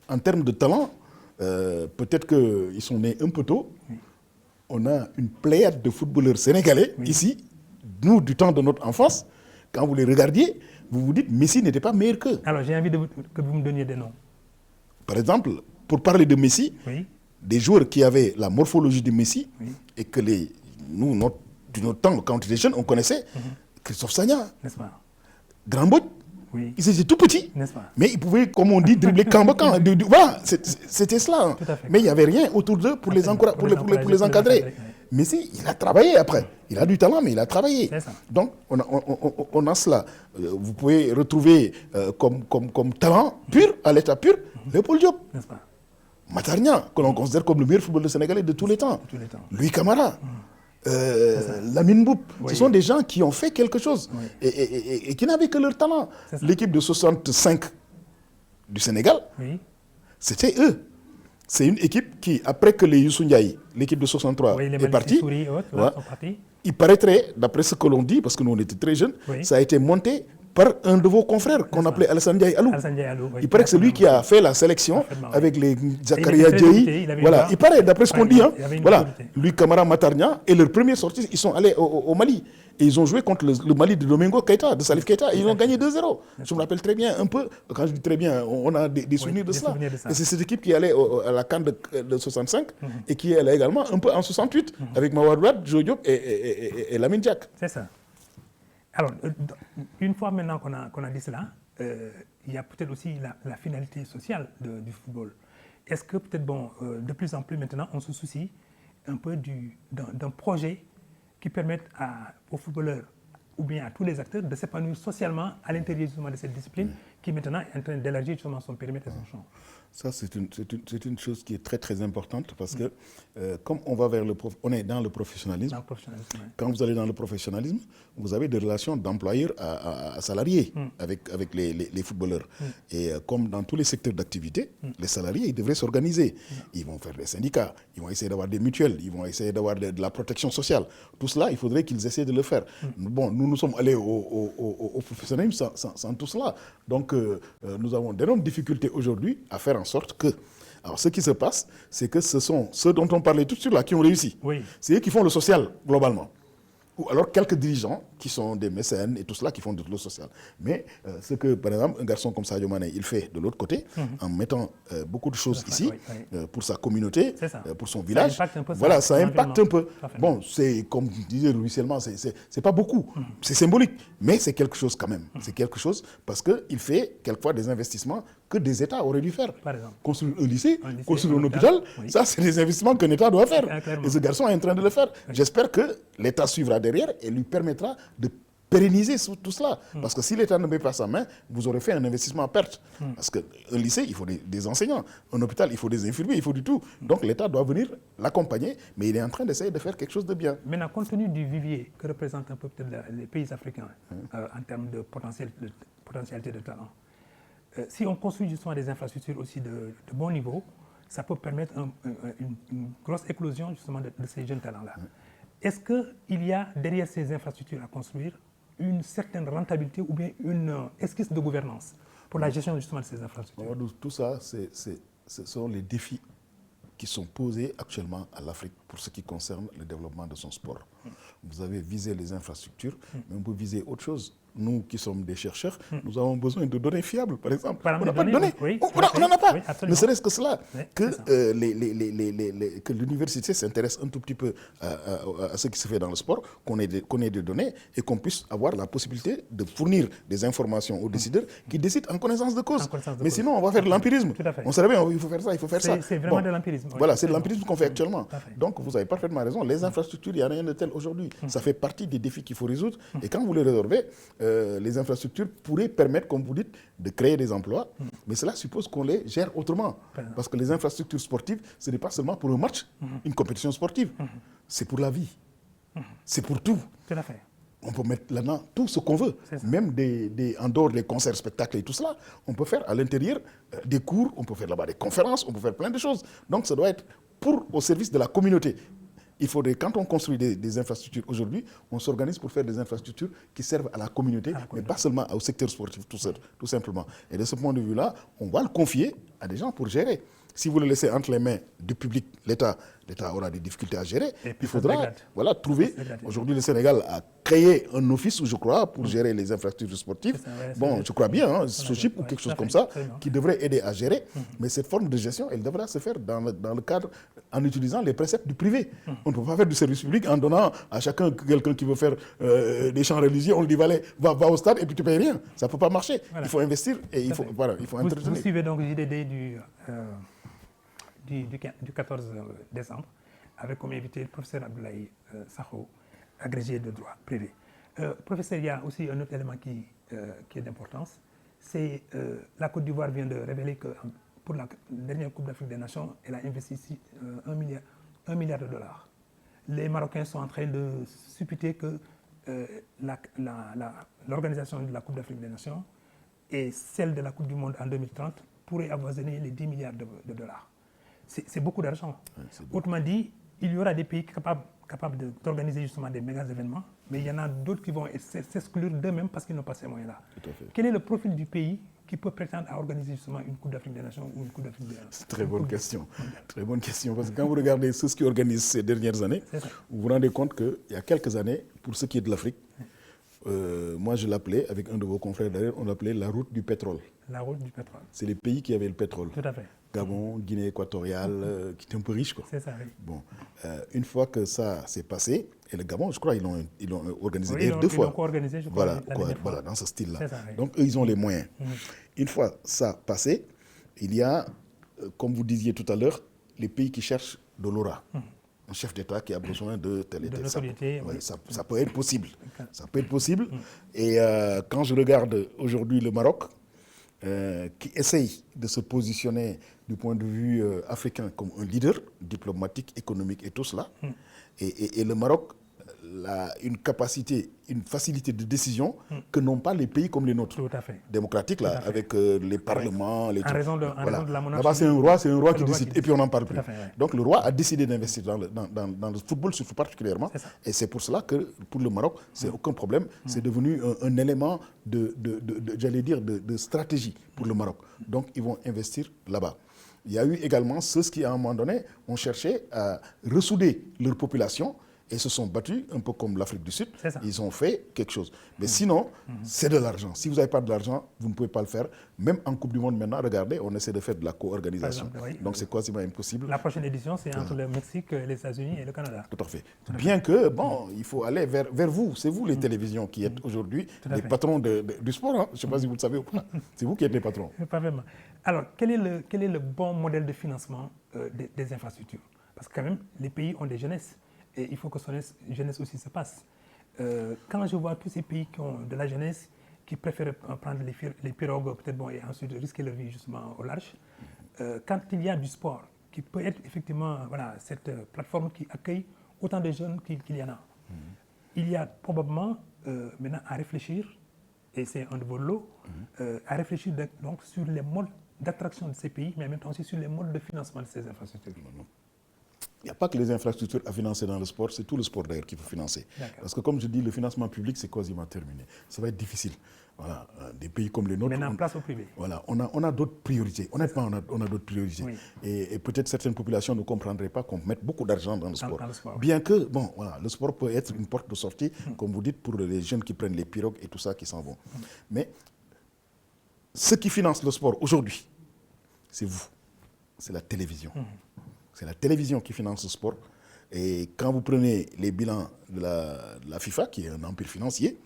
En termes de talent, peut-être qu'ils sont nés un peu tôt. On a une pléiade de footballeurs sénégalais ici, nous, du temps de notre enfance. Quand vous les regardiez, vous vous dites Messi n'était pas meilleur qu'eux. Alors j'ai envie que vous me donniez des noms. Par exemple, pour parler de Messi, des joueurs qui avaient la morphologie de Messi et que nous, du notre temps, quand on était jeunes, on connaissait Christophe Sagna, Grand Boy. Ils étaient tout petits, mais ils pouvaient, comme on dit, dribbler camp-camp. Voilà, c'était cela. Mais il n'y avait rien autour d'eux pour les encadrer. Messi, il a travaillé après. Il a du talent, mais il a travaillé. Donc, on a cela. Vous pouvez retrouver comme talent pur, à l'état pur, Léopold Diop. Matar Niang, que l'on considère comme le meilleur footballeur sénégalais de tous les temps. Louis Camara. Lamine Mboup, ce sont des gens qui ont fait quelque chose et qui n'avaient que leur talent. L'équipe de 65 du Sénégal, c'était eux. C'est une équipe qui, après que les Youssou Ndiaye, l'équipe de 63, Oui, les est partie, Souris et autres, ouais, sont partis. il paraîtrait, d'après ce que l'on dit, parce que nous on était très jeunes, Oui. ça a été monté par un de vos confrères qu'on appelait Alassane Ndiaye Alou. Alassane Ndiaye Alou, oui. Il paraît que c'est lui qui a fait la sélection Parfaitement, oui. avec les Et il Zakaria était très Djei. réputé, il avait Voilà, une il paraît, d'après ce qu'on ouais, dit, hein, il avait une voilà, autorité. lui, Camara Matarnia, et leur première sortie, ils sont allés au Mali. Et ils ont joué contre le Mali de Domingo Keita, de Salif Keita, et ils ont gagné 2-0. Je me rappelle très bien, un peu, quand je dis très bien, on a des souvenirs de des cela. souvenirs de ça. Et c'est cette équipe qui allait à la CAN de 65 et qui est allée également un peu en 68 avec Mawar Wade, Joe Diop et Lamine Diack. C'est ça. Alors, une fois maintenant qu'on a dit cela, il y a peut-être aussi la finalité sociale du football. Est-ce que peut-être, de plus en plus maintenant, on se soucie un peu d'un projet qui permette aux footballeurs ou bien à tous les acteurs de s'épanouir socialement à l'intérieur justement de cette discipline qui maintenant est en train d'élargir justement son périmètre et son champ. Ça, c'est une chose qui est très très importante parce que comme on va vers on est dans le professionnalisme. Quand vous allez dans le professionnalisme, vous avez des relations d'employeur à salarié avec les footballeurs. Et comme dans tous les secteurs d'activité, les salariés, ils devraient s'organiser. Ils vont faire des syndicats, ils vont essayer d'avoir des mutuelles, ils vont essayer d'avoir de la protection sociale. Tout cela, il faudrait qu'ils essaient de le faire. Bon, nous sommes allés au professionnalisme sans tout cela. Donc, nous avons d'énormes difficultés aujourd'hui à faire en sorte que... Alors, ce qui se passe, c'est que ce sont ceux dont on parlait tout de suite là qui ont réussi. Oui. C'est eux qui font le social, globalement. Ou alors quelques dirigeants qui sont des mécènes et tout cela qui font de le social. Mais ce que, par exemple, un garçon comme Sadio Mané, il fait de l'autre côté, en mettant beaucoup de choses ici, pour sa communauté, pour son village, voilà, ça impacte un peu. Bon, c'est comme disait le ruissellement, c'est pas beaucoup, c'est symbolique, mais c'est quelque chose quand même. C'est quelque chose parce qu'il fait quelquefois des investissements que des États auraient dû faire. Par exemple. Construire un lycée, construire un hôpital, ça c'est des investissements qu'un État doit faire. Et ce garçon est en train de le faire. J'espère que l'État suivra derrière et lui permettra de pérenniser tout cela. Parce que si l'État ne met pas sa main, vous aurez fait un investissement à perte. Parce qu'un lycée, il faut des enseignants. Un hôpital, il faut des infirmiers, il faut du tout. Donc l'État doit venir l'accompagner, mais il est en train d'essayer de faire quelque chose de bien. Maintenant, compte tenu du vivier que représentent un peu peut-être les pays africains en termes de potentialité de talent, si on construit justement des infrastructures aussi de bon niveau, ça peut permettre une grosse éclosion justement de ces jeunes talents-là. Est-ce qu'il y a derrière ces infrastructures à construire une certaine rentabilité ou bien une esquisse de gouvernance pour la gestion justement de ces infrastructures? Tout ça, ce sont les défis qui sont posés actuellement à l'Afrique pour ce qui concerne le développement de son sport. Vous avez visé les infrastructures, mais on peut viser autre chose. Nous qui sommes des chercheurs, nous avons besoin de données fiables, par exemple. On n'a pas de données. On n'en a pas. Ne serait-ce que cela, que l'université s'intéresse un tout petit peu à ce qui se fait dans le sport, qu'on ait des données et qu'on puisse avoir la possibilité de fournir des informations aux décideurs qui décident en connaissance de cause. Mais sinon, on va faire de l'empirisme. On savait bien, il faut faire ça, il faut faire ça. C'est vraiment de l'empirisme. Voilà, c'est de l'empirisme qu'on fait actuellement. Donc, vous avez parfaitement raison. Les infrastructures, il n'y a rien de tel aujourd'hui. Ça fait partie des défis qu'il faut résoudre. Et quand vous les résolvez, les infrastructures pourraient permettre, comme vous dites, de créer des emplois, mais cela suppose qu'on les gère autrement. Parce que les infrastructures sportives, ce n'est pas seulement pour un match, une compétition sportive, c'est pour la vie, c'est pour tout. Tout à fait. On peut mettre là-dedans tout ce qu'on veut, même en dehors des concerts, spectacles et tout cela, on peut faire à l'intérieur des cours, on peut faire là-bas des conférences, on peut faire plein de choses. Donc ça doit être au service de la communauté. Il faudrait, quand on construit des infrastructures aujourd'hui, on s'organise pour faire des infrastructures qui servent à la communauté, mais pas seulement au secteur sportif, tout simplement. Et de ce point de vue-là, on va le confier à des gens pour gérer. Si vous le laissez entre les mains du public, l'État aura des difficultés à gérer. Il faudra trouver. Aujourd'hui, le Sénégal a créé un office, je crois, pour gérer les infrastructures sportives. Bon, je crois bien, SOGIP ou quelque chose comme ça, qui devrait aider à gérer. Mais cette forme de gestion, elle devra se faire dans le cadre, en utilisant les préceptes du privé. On ne peut pas faire du service public en donnant à quelqu'un qui veut faire des chants religieux, on lui dit va au stade et puis tu ne payes rien. Ça ne peut pas marcher. Il faut investir et il faut entretenir. Vous suivez donc JDD du 14 décembre, avec comme invité le professeur Abdoulaye Sakho, agrégé de droit privé. Professeur, il y a aussi un autre élément qui est d'importance, c'est la Côte d'Ivoire vient de révéler que pour la dernière Coupe d'Afrique des Nations, elle a investi ici 1 milliard de dollars. Les Marocains sont en train de supputer que l'organisation de la Coupe d'Afrique des Nations et celle de la Coupe du Monde en 2030 pourraient avoisiner les 10 milliards de dollars. c'est beaucoup d'argent. Ouais, c'est Autrement dit, il y aura des pays capables d'organiser justement des méga événements, mais il y en a d'autres qui vont s'exclure d'eux-mêmes parce qu'ils n'ont pas ces moyens-là. Tout à fait. Quel est le profil du pays qui peut prétendre à organiser justement une Coupe d'Afrique des Nations ou une Coupe d'Afrique des Nations? C'est une très bonne question. Très bonne question. Parce que quand vous regardez ceux qui organisent ces dernières années, vous vous rendez compte qu'il y a quelques années, pour ce qui est de l'Afrique, moi je l'appelais, avec un de vos confrères d'ailleurs, on l'appelait la route du pétrole. La route du pétrole. C'est les pays qui avaient le pétrole. Tout à fait. Gabon, Guinée équatoriale, qui étaient un peu riches, quoi. C'est ça, oui. Bon, une fois que ça s'est passé, et le Gabon, je crois, ils l'ont organisé Oui, deux fois. Ils l'ont co-organisé, je crois, Voilà, la dernière fois. voilà, dans ce style-là. C'est ça, oui. Donc, eux, ils ont les moyens. Une fois ça passé, il y a, comme vous disiez tout à l'heure, les pays qui cherchent de l'aura. Un chef d'État qui a besoin de tel et tel. Notoriété, oui. Ça peut être possible. Ça peut être possible. Et quand je regarde aujourd'hui le Maroc, qui essaye de se positionner du point de vue africain comme un leader diplomatique, économique et tout cela, et le Maroc a une capacité, une facilité de décision que n'ont pas les pays comme les nôtres. Tout à fait. Démocratiques, là, avec les parlements, les trucs. Raison de la monarchie. Là-bas, c'est un roi qui décide, et puis on n'en parle plus. Fait, ouais. Donc le roi a décidé d'investir dans le football, surtout particulièrement, et c'est pour cela que pour le Maroc, c'est aucun problème, c'est devenu un élément j'allais dire, de stratégie pour le Maroc. Donc ils vont investir là-bas. Il y a eu également ceux qui, à un moment donné, ont cherché à ressouder leur population et se sont battus, un peu comme l'Afrique du Sud. Ils ont fait quelque chose. Mais sinon, c'est de l'argent. Si vous n'avez pas de l'argent, vous ne pouvez pas le faire. Même en Coupe du Monde maintenant, regardez, on essaie de faire de la co-organisation. Oui. Donc c'est quasiment impossible. La prochaine édition, c'est entre le Mexique, les États-Unis et le Canada. Tout à fait. Bien que, bon, il faut aller vers vous. C'est vous les télévisions qui êtes aujourd'hui les patrons du sport. Hein. Je ne sais pas si vous le savez ou pas. C'est vous qui êtes les patrons. Pas vraiment. Alors, quel est le bon modèle de financement des infrastructures? Parce que quand même, les pays ont des jeunesses. Et il faut que son jeunesse aussi se passe. Quand je vois tous ces pays qui ont de la jeunesse, qui préfèrent prendre les pirogues, peut-être, bon, et ensuite risquer leur vie justement au large, quand il y a du sport, qui peut être effectivement cette plateforme qui accueille autant de jeunes qu'il y en a, il y a probablement maintenant à réfléchir, et c'est un de vos lots, à réfléchir donc sur les modes d'attraction de ces pays, mais en même temps aussi sur les modes de financement de ces infrastructures. Il n'y a pas que les infrastructures à financer dans le sport, c'est tout le sport d'ailleurs qu'il faut financer. Parce que comme je dis, le financement public, c'est quasiment terminé. Ça va être difficile. Voilà, des pays comme les nôtres... Maintenant, place au privé. Voilà, on a d'autres priorités. Honnêtement, on a d'autres priorités. Oui. Et peut-être certaines populations ne comprendraient pas qu'on mette beaucoup d'argent dans le sport. Bien que, bon, voilà, le sport peut être une porte de sortie, comme vous dites, pour les jeunes qui prennent les pirogues et tout ça, qui s'en vont. Mais ce qui finance le sport aujourd'hui, c'est vous. C'est la télévision. C'est la télévision qui finance le sport. Et quand vous prenez les bilans de la FIFA, qui est un empire financier,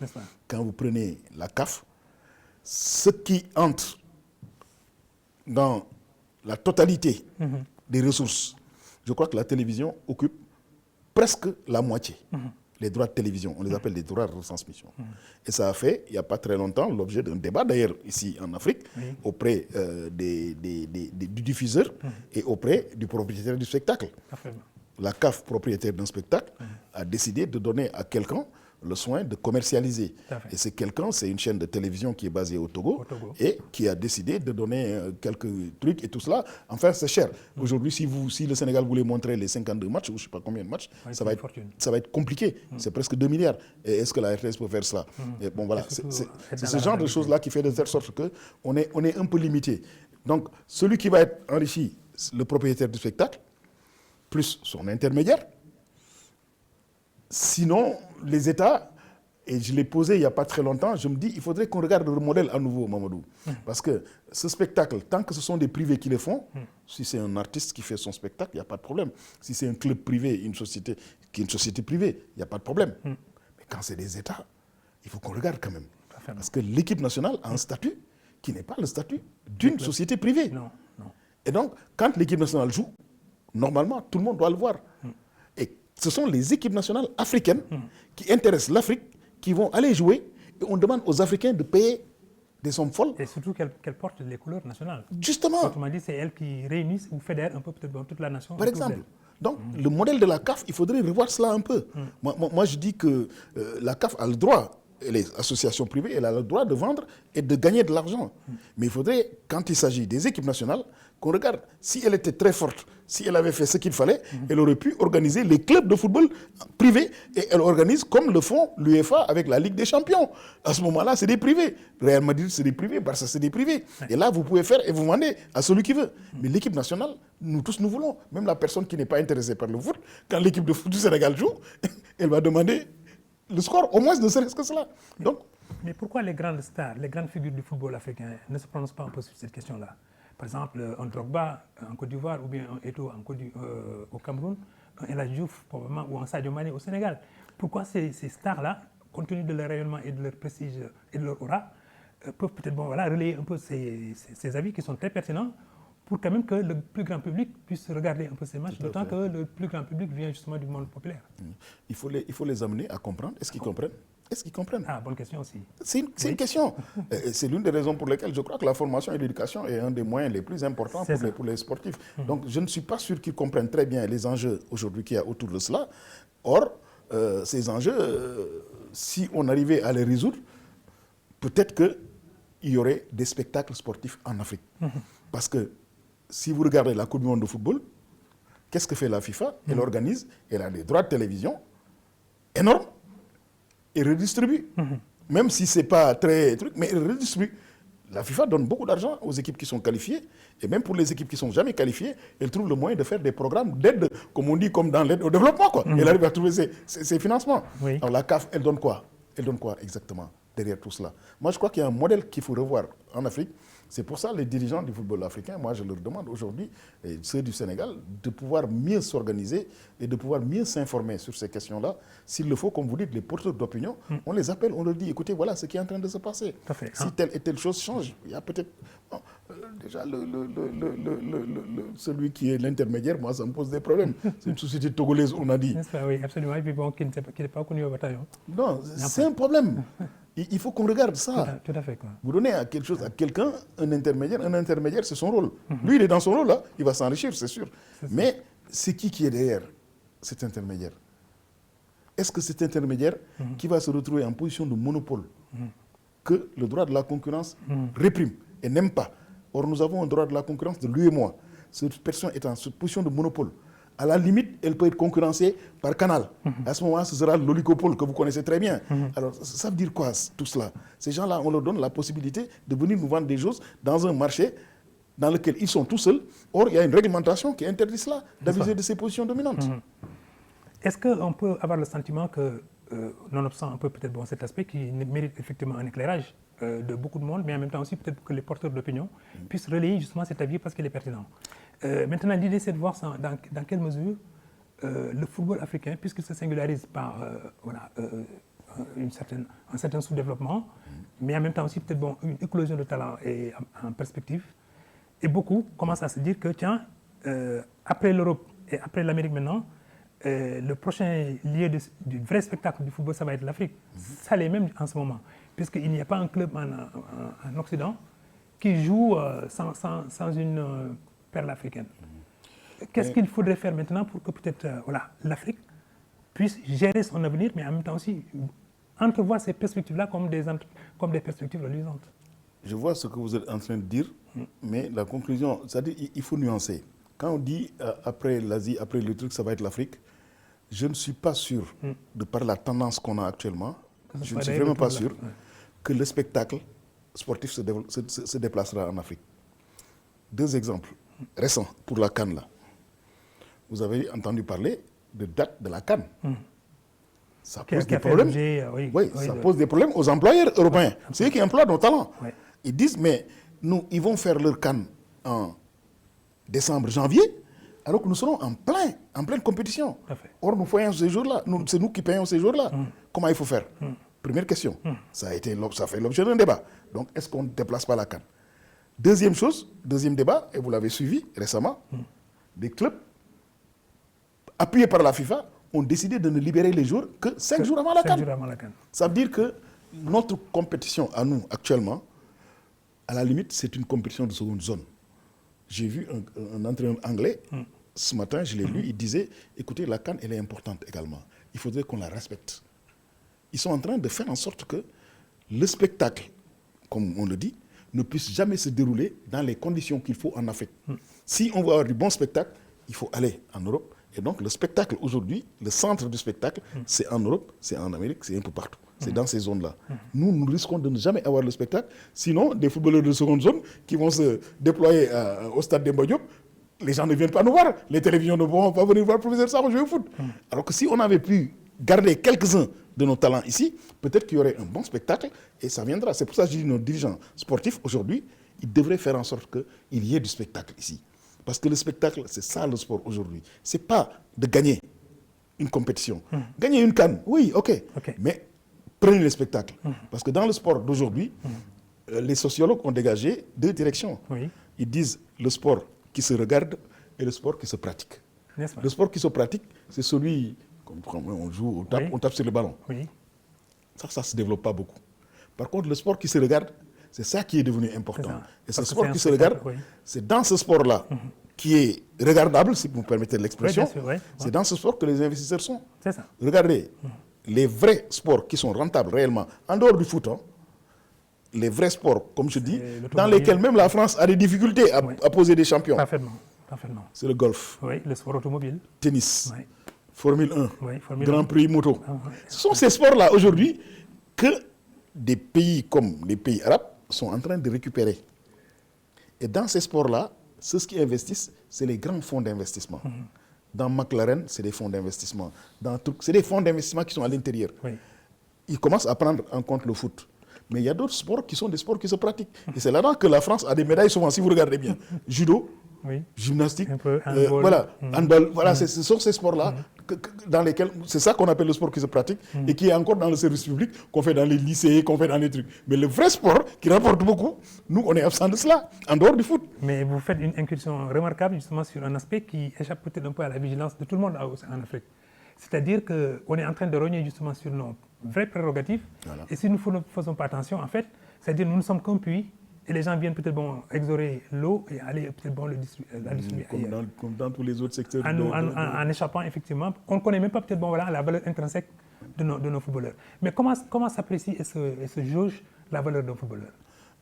quand vous prenez la CAF, ce qui entre dans la totalité des ressources, je crois que la télévision occupe presque la moitié. Les droits de télévision, on les appelle les droits de retransmission. Et ça a fait, il n'y a pas très longtemps, l'objet d'un débat, d'ailleurs, ici en Afrique, auprès du diffuseur et auprès du propriétaire du spectacle. La CAF, propriétaire d'un spectacle, a décidé de donner à quelqu'un le soin de commercialiser. Et c'est quelqu'un, c'est une chaîne de télévision qui est basée au Togo, et qui a décidé de donner quelques trucs et tout cela. Enfin, c'est cher. Aujourd'hui, si le Sénégal voulait montrer les 52 matchs, ou je ne sais pas combien de matchs, ça va être compliqué. C'est presque 2 milliards. Et est-ce que la RTS peut faire cela? Et bon, voilà. C'est ce genre de choses-là qui fait de telle sorte qu'on est un peu limité. Donc, celui qui va être enrichi, le propriétaire du spectacle, plus son intermédiaire. Sinon, les États, et je l'ai posé il n'y a pas très longtemps, je me dis il faudrait qu'on regarde le modèle à nouveau, Mamadou. Parce que ce spectacle, tant que ce sont des privés qui le font, si c'est un artiste qui fait son spectacle, il n'y a pas de problème. Si c'est un club privé, une société qui est une société privée, il n'y a pas de problème. Mais quand c'est des États, il faut qu'on regarde quand même. Parce que l'équipe nationale a un statut qui n'est pas le statut d'une société privée. Non. Et donc, quand l'équipe nationale joue, normalement, tout le monde doit le voir. Et ce sont les équipes nationales africaines qui intéressent l'Afrique, qui vont aller jouer, et on demande aux Africains de payer des sommes folles. Et surtout qu'elles portent les couleurs nationales. Justement. Autrement dit, c'est elles qui réunissent ou fédèrent un peu peut-être dans toute la nation. Par exemple. Donc, le modèle de la CAF, il faudrait revoir cela un peu. Moi, je dis que la CAF a le droit elle est association privée, elle a le droit de vendre et de gagner de l'argent. Mais il faudrait, quand il s'agit des équipes nationales, qu'on regarde si elle était très forte, si elle avait fait ce qu'il fallait, elle aurait pu organiser les clubs de football privés et elle organise comme le font l'UEFA avec la Ligue des Champions. À ce moment-là, c'est des privés. Real Madrid, c'est des privés. Barça, c'est des privés. Et là, vous pouvez faire et vous vendez à celui qui veut. Mais l'équipe nationale, nous tous, nous voulons. Même la personne qui n'est pas intéressée par le foot, quand l'équipe de foot du Sénégal joue, elle va demander le score, au moins ne serait-ce que cela. Donc, mais pourquoi les grandes stars, les grandes figures du football africain ne se prononcent pas un peu sur cette question-là? Par exemple, un Drogba en Côte d'Ivoire ou bien un Eto'o au Cameroun, un El Hadji Diouf probablement ou un Sadio Mané au Sénégal. Pourquoi ces stars-là, compte tenu de leur rayonnement et de leur prestige et de leur aura, peuvent peut-être relayer un peu ces avis qui sont très pertinents pour quand même que le plus grand public puisse regarder un peu ces matchs, d'autant que le plus grand public vient justement du monde populaire. Il faut les amener à comprendre. Est-ce qu'ils comprennent? Est-ce qu'ils comprennent? Ah, bonne question aussi. C'est une question. C'est l'une des raisons pour lesquelles je crois que la formation et l'éducation est un des moyens les plus importants pour les sportifs. Donc, je ne suis pas sûr qu'ils comprennent très bien les enjeux aujourd'hui qu'il y a autour de cela. Or, ces enjeux, si on arrivait à les résoudre, peut-être qu'il y aurait des spectacles sportifs en Afrique. Parce que si vous regardez la Coupe du monde de football, qu'est-ce que fait la FIFA? Elle organise, elle a des droits de télévision énormes et redistribue. Même si ce n'est pas très truc, mais elle redistribue. La FIFA donne beaucoup d'argent aux équipes qui sont qualifiées, et même pour les équipes qui ne sont jamais qualifiées, elle trouve le moyen de faire des programmes d'aide, comme on dit, comme dans l'aide au développement, quoi. Elle arrive à trouver ses financements. Oui. Alors la CAF, elle donne quoi? Elle donne quoi exactement derrière tout cela? Moi, je crois qu'il y a un modèle qu'il faut revoir en Afrique. C'est pour ça les dirigeants du football africain, moi je leur demande aujourd'hui, et ceux du Sénégal, de pouvoir mieux s'organiser et de pouvoir mieux s'informer sur ces questions-là. S'il le faut, comme vous dites, les porteurs d'opinion, on les appelle, on leur dit, écoutez, voilà ce qui est en train de se passer. Si telle et telle chose change, il y a peut-être... Bon, déjà, celui qui est l'intermédiaire, moi, ça me pose des problèmes. C'est une société togolaise, on a dit. Oui, absolument. Et puis bon, qui n'est pas connu au bataillon. Non, c'est un problème. Il faut qu'on regarde ça. Tout à fait. Quoi. Vous donnez quelque chose à quelqu'un, un intermédiaire, c'est son rôle. Lui, il est dans son rôle, là, il va s'enrichir, c'est sûr. Mais c'est qui est derrière cet intermédiaire? Est-ce que cet intermédiaire qui va se retrouver en position de monopole, que le droit de la concurrence réprime et n'aime pas? Or, nous avons un droit de la concurrence de lui et moi. Cette personne est en position de monopole. À la limite, elle peut être concurrencée par Canal. À ce moment-là, ce sera l'oligopole que vous connaissez très bien. Alors, ça veut dire quoi, tout cela? Ces gens-là, on leur donne la possibilité de venir nous vendre des choses dans un marché dans lequel ils sont tout seuls. Or, il y a une réglementation qui interdit cela, d'abuser de ces positions dominantes. Est-ce qu'on peut avoir le sentiment que, nonobstant un peu peut-être cet aspect qui mérite effectivement un éclairage de beaucoup de monde, mais en même temps aussi peut-être que les porteurs d'opinion puissent relayer justement cet avis parce qu'il est pertinent. Maintenant, l'idée, c'est de voir dans quelle mesure le football africain, puisqu'il se singularise par un certain sous-développement, mais en même temps aussi peut-être une éclosion de talent et en perspective, et beaucoup commencent à se dire que, tiens, après l'Europe et après l'Amérique maintenant, le prochain lieu du vrai spectacle du football, ça va être l'Afrique. Ça l'est même en ce moment, puisqu'il n'y a pas un club en Occident qui joue sans une perle africaine. Qu'est-ce qu'il faudrait faire maintenant pour que peut-être l'Afrique puisse gérer son avenir, mais en même temps aussi entrevoir ces perspectives-là comme des perspectives reluisantes? Je vois ce que vous êtes en train de dire, mais la conclusion, c'est-à-dire il faut nuancer. Quand on dit après l'Asie, après le truc, ça va être l'Afrique, je ne suis pas sûr, de par la tendance qu'on a actuellement, je ne suis vraiment pas sûr que le spectacle sportif se déplacera en Afrique. Deux exemples récents pour la CAN là. Vous avez entendu parler de date de la CAN. Ça pose des problèmes. Ça pose des problèmes aux employeurs européens. C'est eux qui emploient nos talents. Ils disent, mais ils vont faire leur CAN en décembre, janvier, alors que nous serons en pleine compétition. Or, nous voyons ces jours-là. C'est nous qui payons ces jours-là. Comment il faut faire? Première question. Ça fait l'objet d'un débat. Donc, est-ce qu'on ne déplace pas la CAN? Deuxième débat, et vous l'avez suivi récemment, des clubs appuyés par la FIFA ont décidé de ne libérer les jours que 5 jours avant la CAN. Ça veut dire que notre compétition à nous, actuellement, à la limite, c'est une compétition de seconde zone. J'ai vu un entraîneur anglais, ce matin, je l'ai lu, il disait, écoutez, la CAN, elle est importante également. Il faudrait qu'on la respecte. ils sont en train de faire en sorte que le spectacle, comme on le dit, ne puisse jamais se dérouler dans les conditions qu'il faut en Afrique. Si on veut avoir du bon spectacle, il faut aller en Europe. Et donc le spectacle aujourd'hui, le centre du spectacle, c'est en Europe, c'est en Amérique, c'est un peu partout. C'est dans ces zones-là. Nous risquons de ne jamais avoir le spectacle. Sinon, des footballeurs de seconde zone qui vont se déployer au stade Demba Diop, les gens ne viennent pas nous voir. Les télévisions ne vont pas venir voir le professeur Sarr jouer au foot. Alors que si on avait pu garder quelques-uns de nos talents ici, peut-être qu'il y aurait un bon spectacle et ça viendra. C'est pour ça que je dis nos dirigeants sportifs, aujourd'hui, ils devraient faire en sorte qu'il y ait du spectacle ici. Parce que le spectacle, c'est ça le sport aujourd'hui. Ce n'est pas de gagner une compétition. Gagner une CAN, oui, ok. Mais prenez le spectacle. Parce que dans le sport d'aujourd'hui, les sociologues ont dégagé 2 directions. Ils disent le sport qui se regarde et le sport qui se pratique. Le sport qui se pratique, c'est celui, comme on joue, on tape sur le ballon. Ça ne se développe pas beaucoup. Par contre, le sport qui se regarde, c'est ça qui est devenu important. Et ce sport qui se regarde, c'est dans ce sport-là qui est regardable, si vous me permettez l'expression, c'est dans ce sport que les investisseurs sont. Regardez, les vrais sports qui sont rentables réellement, en dehors du foot, les vrais sports, comme je dis, dans lesquels même la France a des difficultés à poser des champions. Parfaitement. C'est le golf. Le sport automobile. Tennis. Formule 1. Grand Prix moto. Ce sont ces sports-là aujourd'hui que des pays comme les pays arabes sont en train de récupérer. Et dans ces sports-là, ceux qui investissent, c'est les grands fonds d'investissement. Dans McLaren, c'est des fonds d'investissement. C'est des fonds d'investissement qui sont à l'intérieur. Ils commencent à prendre en compte le foot. Mais il y a d'autres sports qui sont des sports qui se pratiquent. Et c'est là-dedans que la France a des médailles souvent, si vous regardez bien. Judo, gymnastique, handball. Handball. Voilà, ce sont ces sports-là dans lesquels, c'est ça qu'on appelle le sport qui se pratique et qui est encore dans le service public, qu'on fait dans les lycées, qu'on fait dans les trucs. Mais le vrai sport qui rapporte beaucoup, nous, on est absent de cela, en dehors du foot. Mais vous faites une incursion remarquable justement sur un aspect qui échappe peut-être un peu à la vigilance de tout le monde en Afrique. C'est-à-dire qu'on est en train de rogner justement sur nos vraies prérogatives. Et si nous ne faisons pas attention, en fait, c'est-à-dire nous ne sommes qu'un puits et les gens viennent peut-être exorer l'eau et aller peut-être la distribuer ailleurs. Comme dans tous les autres secteurs. En échappant, effectivement, on ne connaît même pas peut-être la valeur intrinsèque de nos footballeurs. Mais comment s'apprécie et se jauge la valeur d'un footballeur?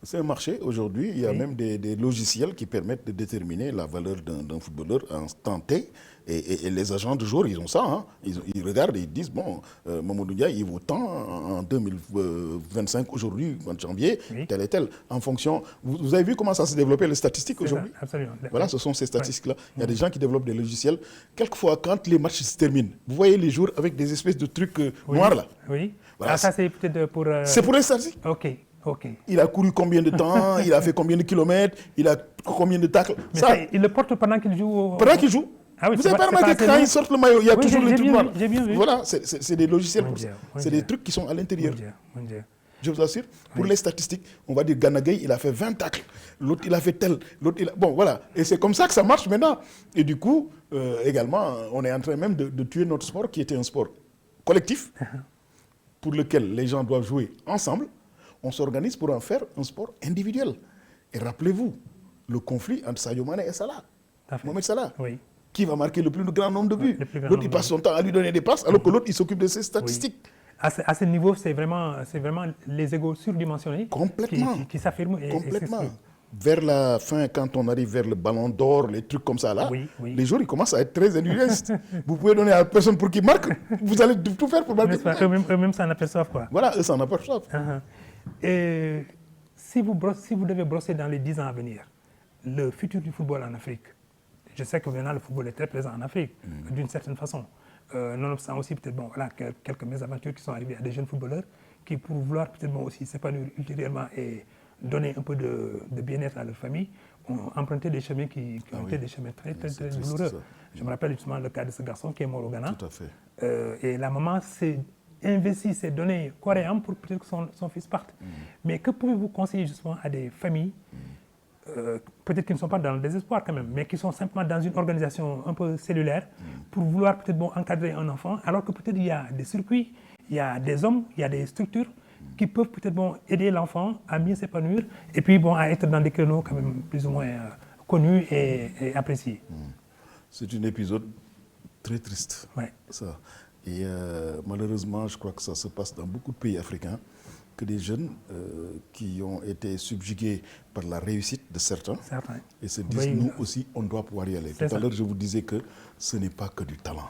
C'est un marché aujourd'hui. Il y a même des logiciels qui permettent de déterminer la valeur d'un footballeur en temps T. Et les agents de joueurs, ils ont ça. Ils regardent et ils disent, bon, Mamadou Ndiaye, il vaut tant en 2025, aujourd'hui, en janvier, tel et tel. En fonction... Vous avez vu comment ça s'est développé, les statistiques aujourd'hui? Absolument. Voilà, ce sont ces statistiques-là. Il y a des gens qui développent des logiciels. Quelquefois, quand les matchs se terminent, vous voyez les joueurs avec des espèces de trucs noirs, là. Voilà, ça, c'est peut-être pour... C'est pour les statistiques. Il a couru combien de temps, il a fait combien de kilomètres, il a combien de tacles. Mais ça, il le porte pendant qu'il joue. Pendant qu'il joue. Vous n'avez pas remarqué que quand ils sortent le maillot, il y a toujours les trucs noirs. J'ai bien vu. Voilà, c'est des logiciels pour ça. C'est des trucs qui sont à l'intérieur. Je vous assure, pour les statistiques, on va dire Gana Gueye, il a fait 20 tacles, l'autre il a fait tel, Bon, voilà. Et c'est comme ça que ça marche maintenant. Et du coup, également, on est en train même de tuer notre sport, qui était un sport collectif, pour lequel les gens doivent jouer ensemble. On s'organise pour en faire un sport individuel. Et rappelez-vous, le conflit entre Sadio Mané et Salah, Mohamed Salah, qui va marquer le plus grand nombre de buts. L'autre, il passe son temps à lui donner des passes, alors que l'autre, il s'occupe de ses statistiques. À ce niveau, c'est vraiment les égos surdimensionnés qui s'affirment. Complètement. Vers la fin, quand on arrive vers le ballon d'or, les trucs comme ça là, les joueurs ils commencent à être très individualistes. Vous pouvez donner à la personne pour qu'il marque, vous allez tout faire pour marquer. Eux-mêmes s'en aperçoivent, quoi. Voilà, eux s'en aperçoivent. Et si vous devez brosser dans les 10 ans à venir le futur du football en Afrique, je sais que maintenant le football est très présent en Afrique, d'une certaine façon. Nonobstant aussi peut-être quelques mésaventures qui sont arrivées à des jeunes footballeurs qui, pour vouloir peut-être aussi s'épanouir ultérieurement et donner un peu de bien-être à leur famille, ont emprunté des chemins qui ont été des chemins très douloureux. Je me rappelle justement le cas de ce garçon qui est mort au Ghana. Tout à fait. Et la maman s'est investie, s'est donné corps et âme pour peut-être que son fils parte. Mais que pouvez-vous conseiller justement à des familles, peut-être qui ne sont pas dans le désespoir quand même, mais qui sont simplement dans une organisation un peu cellulaire, pour vouloir peut-être encadrer un enfant, alors que peut-être il y a des circuits, il y a des hommes, il y a des structures qui peuvent peut-être aider l'enfant à mieux s'épanouir et puis à être dans des créneaux quand même plus ou moins connus et appréciés. C'est un épisode très triste. Ouais. Ça. Et malheureusement, je crois que ça se passe dans beaucoup de pays africains, que des jeunes qui ont été subjugués par la réussite de certains et se disent, nous aussi, on doit pouvoir y aller. Tout à l'heure, je vous disais que ce n'est pas que du talent.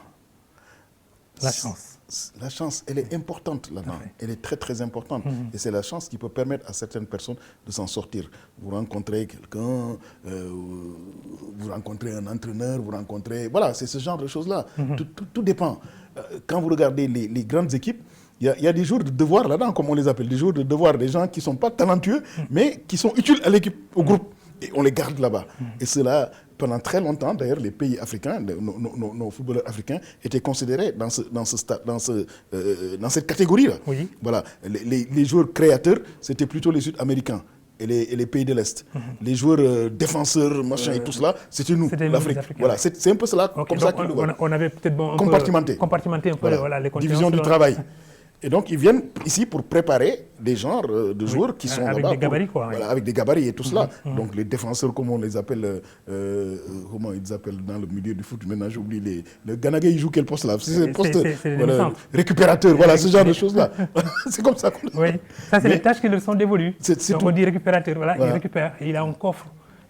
La chance. La chance, elle est importante là-dedans. Elle est très, très importante. Et c'est la chance qui peut permettre à certaines personnes de s'en sortir. Vous rencontrez quelqu'un, vous rencontrez un entraîneur, vous rencontrez... Voilà, c'est ce genre de choses-là. Tout dépend. Quand vous regardez les grandes équipes, il y a des jours de devoir là-dedans, comme on les appelle, des jours de devoir, des gens qui ne sont pas talentueux, mais qui sont utiles à l'équipe, au groupe. Et on les garde là-bas. Et cela, pendant très longtemps, d'ailleurs, les pays africains, nos footballeurs africains étaient considérés dans cette catégorie-là. Oui. Voilà. Les joueurs créateurs, c'était plutôt les Sud-Américains et les pays de l'Est. Les joueurs défenseurs, machin et tout cela, c'était nous, l'Afrique. Voilà, c'est un peu cela, comme ça qu'ils le voient. On avait peut-être compartimenté un peu voilà, les division du travail. Et donc, ils viennent ici pour préparer des genres de joueurs qui sont là-bas. Avec des gabarits, quoi. Voilà, avec des gabarits et tout cela. Donc, les défenseurs, comme on les appelle, comment ils appellent dans le milieu du foot, maintenant j'oublie le Ganagay, il joue quel poste là? C'est le poste récupérateur, voilà, ce genre de choses-là. C'est comme ça qu'on... Oui, ça c'est les tâches qui leur sont dévolues. Donc, on dit récupérateur, voilà, il récupère, et il a un coffre.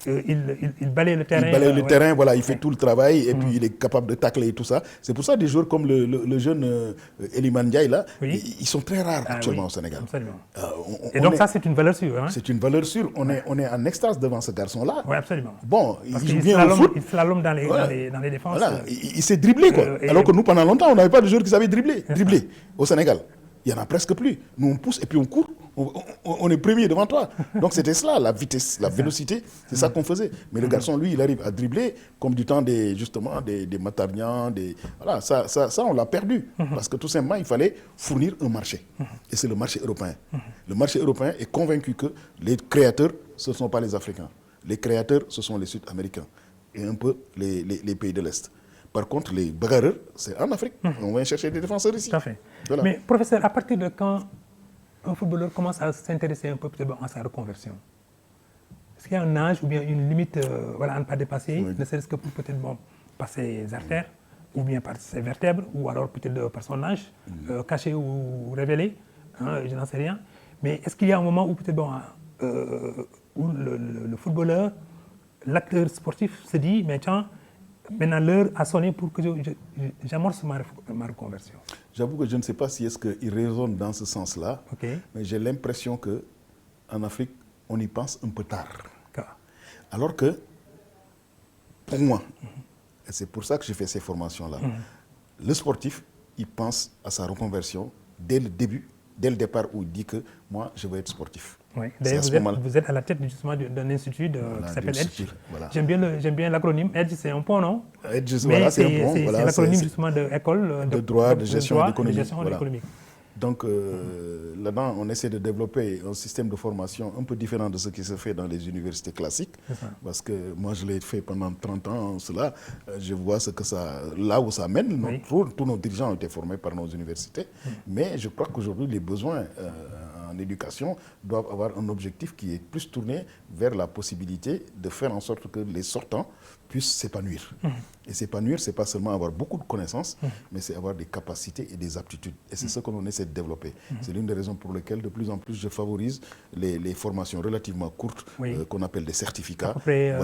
Il balaye le terrain. Il balaye le terrain, voilà, il fait tout le travail et puis il est capable de tacler et tout ça. C'est pour ça des joueurs comme le jeune Eliman Ndiaye, là, ils sont très rares actuellement au Sénégal. Absolument. Et donc ça, c'est une valeur sûre. Hein? C'est une valeur sûre. On est en extase devant ce garçon-là. Oui, absolument. Bon, il joue bien au foot. Il slalome dans les défenses. Voilà, il sait dribbler, quoi. Alors que nous, pendant longtemps, on n'avait pas de joueurs qui savaient dribbler au Sénégal. Il n'y en a presque plus. Nous, on pousse et puis on court. On est premier devant toi. Donc c'était cela, la vitesse, la vélocité, c'est ça qu'on faisait. Mais le garçon, lui, il arrive à dribbler comme du temps des Matarnian, voilà, ça, on l'a perdu. Parce que tout simplement, il fallait fournir un marché. Et c'est le marché européen. Le marché européen est convaincu que les créateurs, ce ne sont pas les Africains. Les créateurs, ce sont les Sud-Américains et un peu les pays de l'Est. Par contre, les bagarreurs, c'est en Afrique. On va chercher des défenseurs ici. Tout à fait. Voilà. Mais professeur, à partir de quand un footballeur commence à s'intéresser un peu à sa reconversion, est-ce qu'il y a un âge ou bien une limite à ne pas dépasser, ne serait-ce que pour peut-être par ses artères, ou bien par ses vertèbres, ou alors peut-être par son âge, caché ou révélé, hein, je n'en sais rien. Mais est-ce qu'il y a un moment où peut-être où le footballeur, l'acteur sportif se dit, mais tiens, maintenant l'heure a sonné pour que j'amorce ma reconversion. J'avoue que je ne sais pas si est-ce qu'il raisonne dans ce sens-là, mais j'ai l'impression qu'en Afrique, on y pense un peu tard. Alors que, pour moi, et c'est pour ça que j'ai fait ces formations-là, le sportif, il pense à sa reconversion dès le début, dès le départ où il dit que moi, je veux être sportif. Oui. D'ailleurs, vous êtes à la tête justement d'un institut qui s'appelle EDGE. Voilà. J'aime bien l'acronyme. EDGE, c'est un pont, non? EDGE, voilà, c'est un pont. C'est l'acronyme justement de école de droit, de gestion économique. Voilà. Donc là-dedans, on essaie de développer un système de formation un peu différent de ce qui se fait dans les universités classiques. Parce que moi, je l'ai fait pendant 30 ans, cela. Je vois là où ça mène. Tous nos dirigeants ont été formés par nos universités. Mais je crois qu'aujourd'hui, les besoins en éducation doivent avoir un objectif qui est plus tourné vers la possibilité de faire en sorte que les sortants puissent s'épanouir. Et s'épanouir, ce n'est pas seulement avoir beaucoup de connaissances, mais c'est avoir des capacités et des aptitudes. Et c'est ce que l'on essaie de développer. C'est l'une des raisons pour lesquelles, de plus en plus, je favorise les formations relativement courtes, qu'on appelle des certificats. À peu près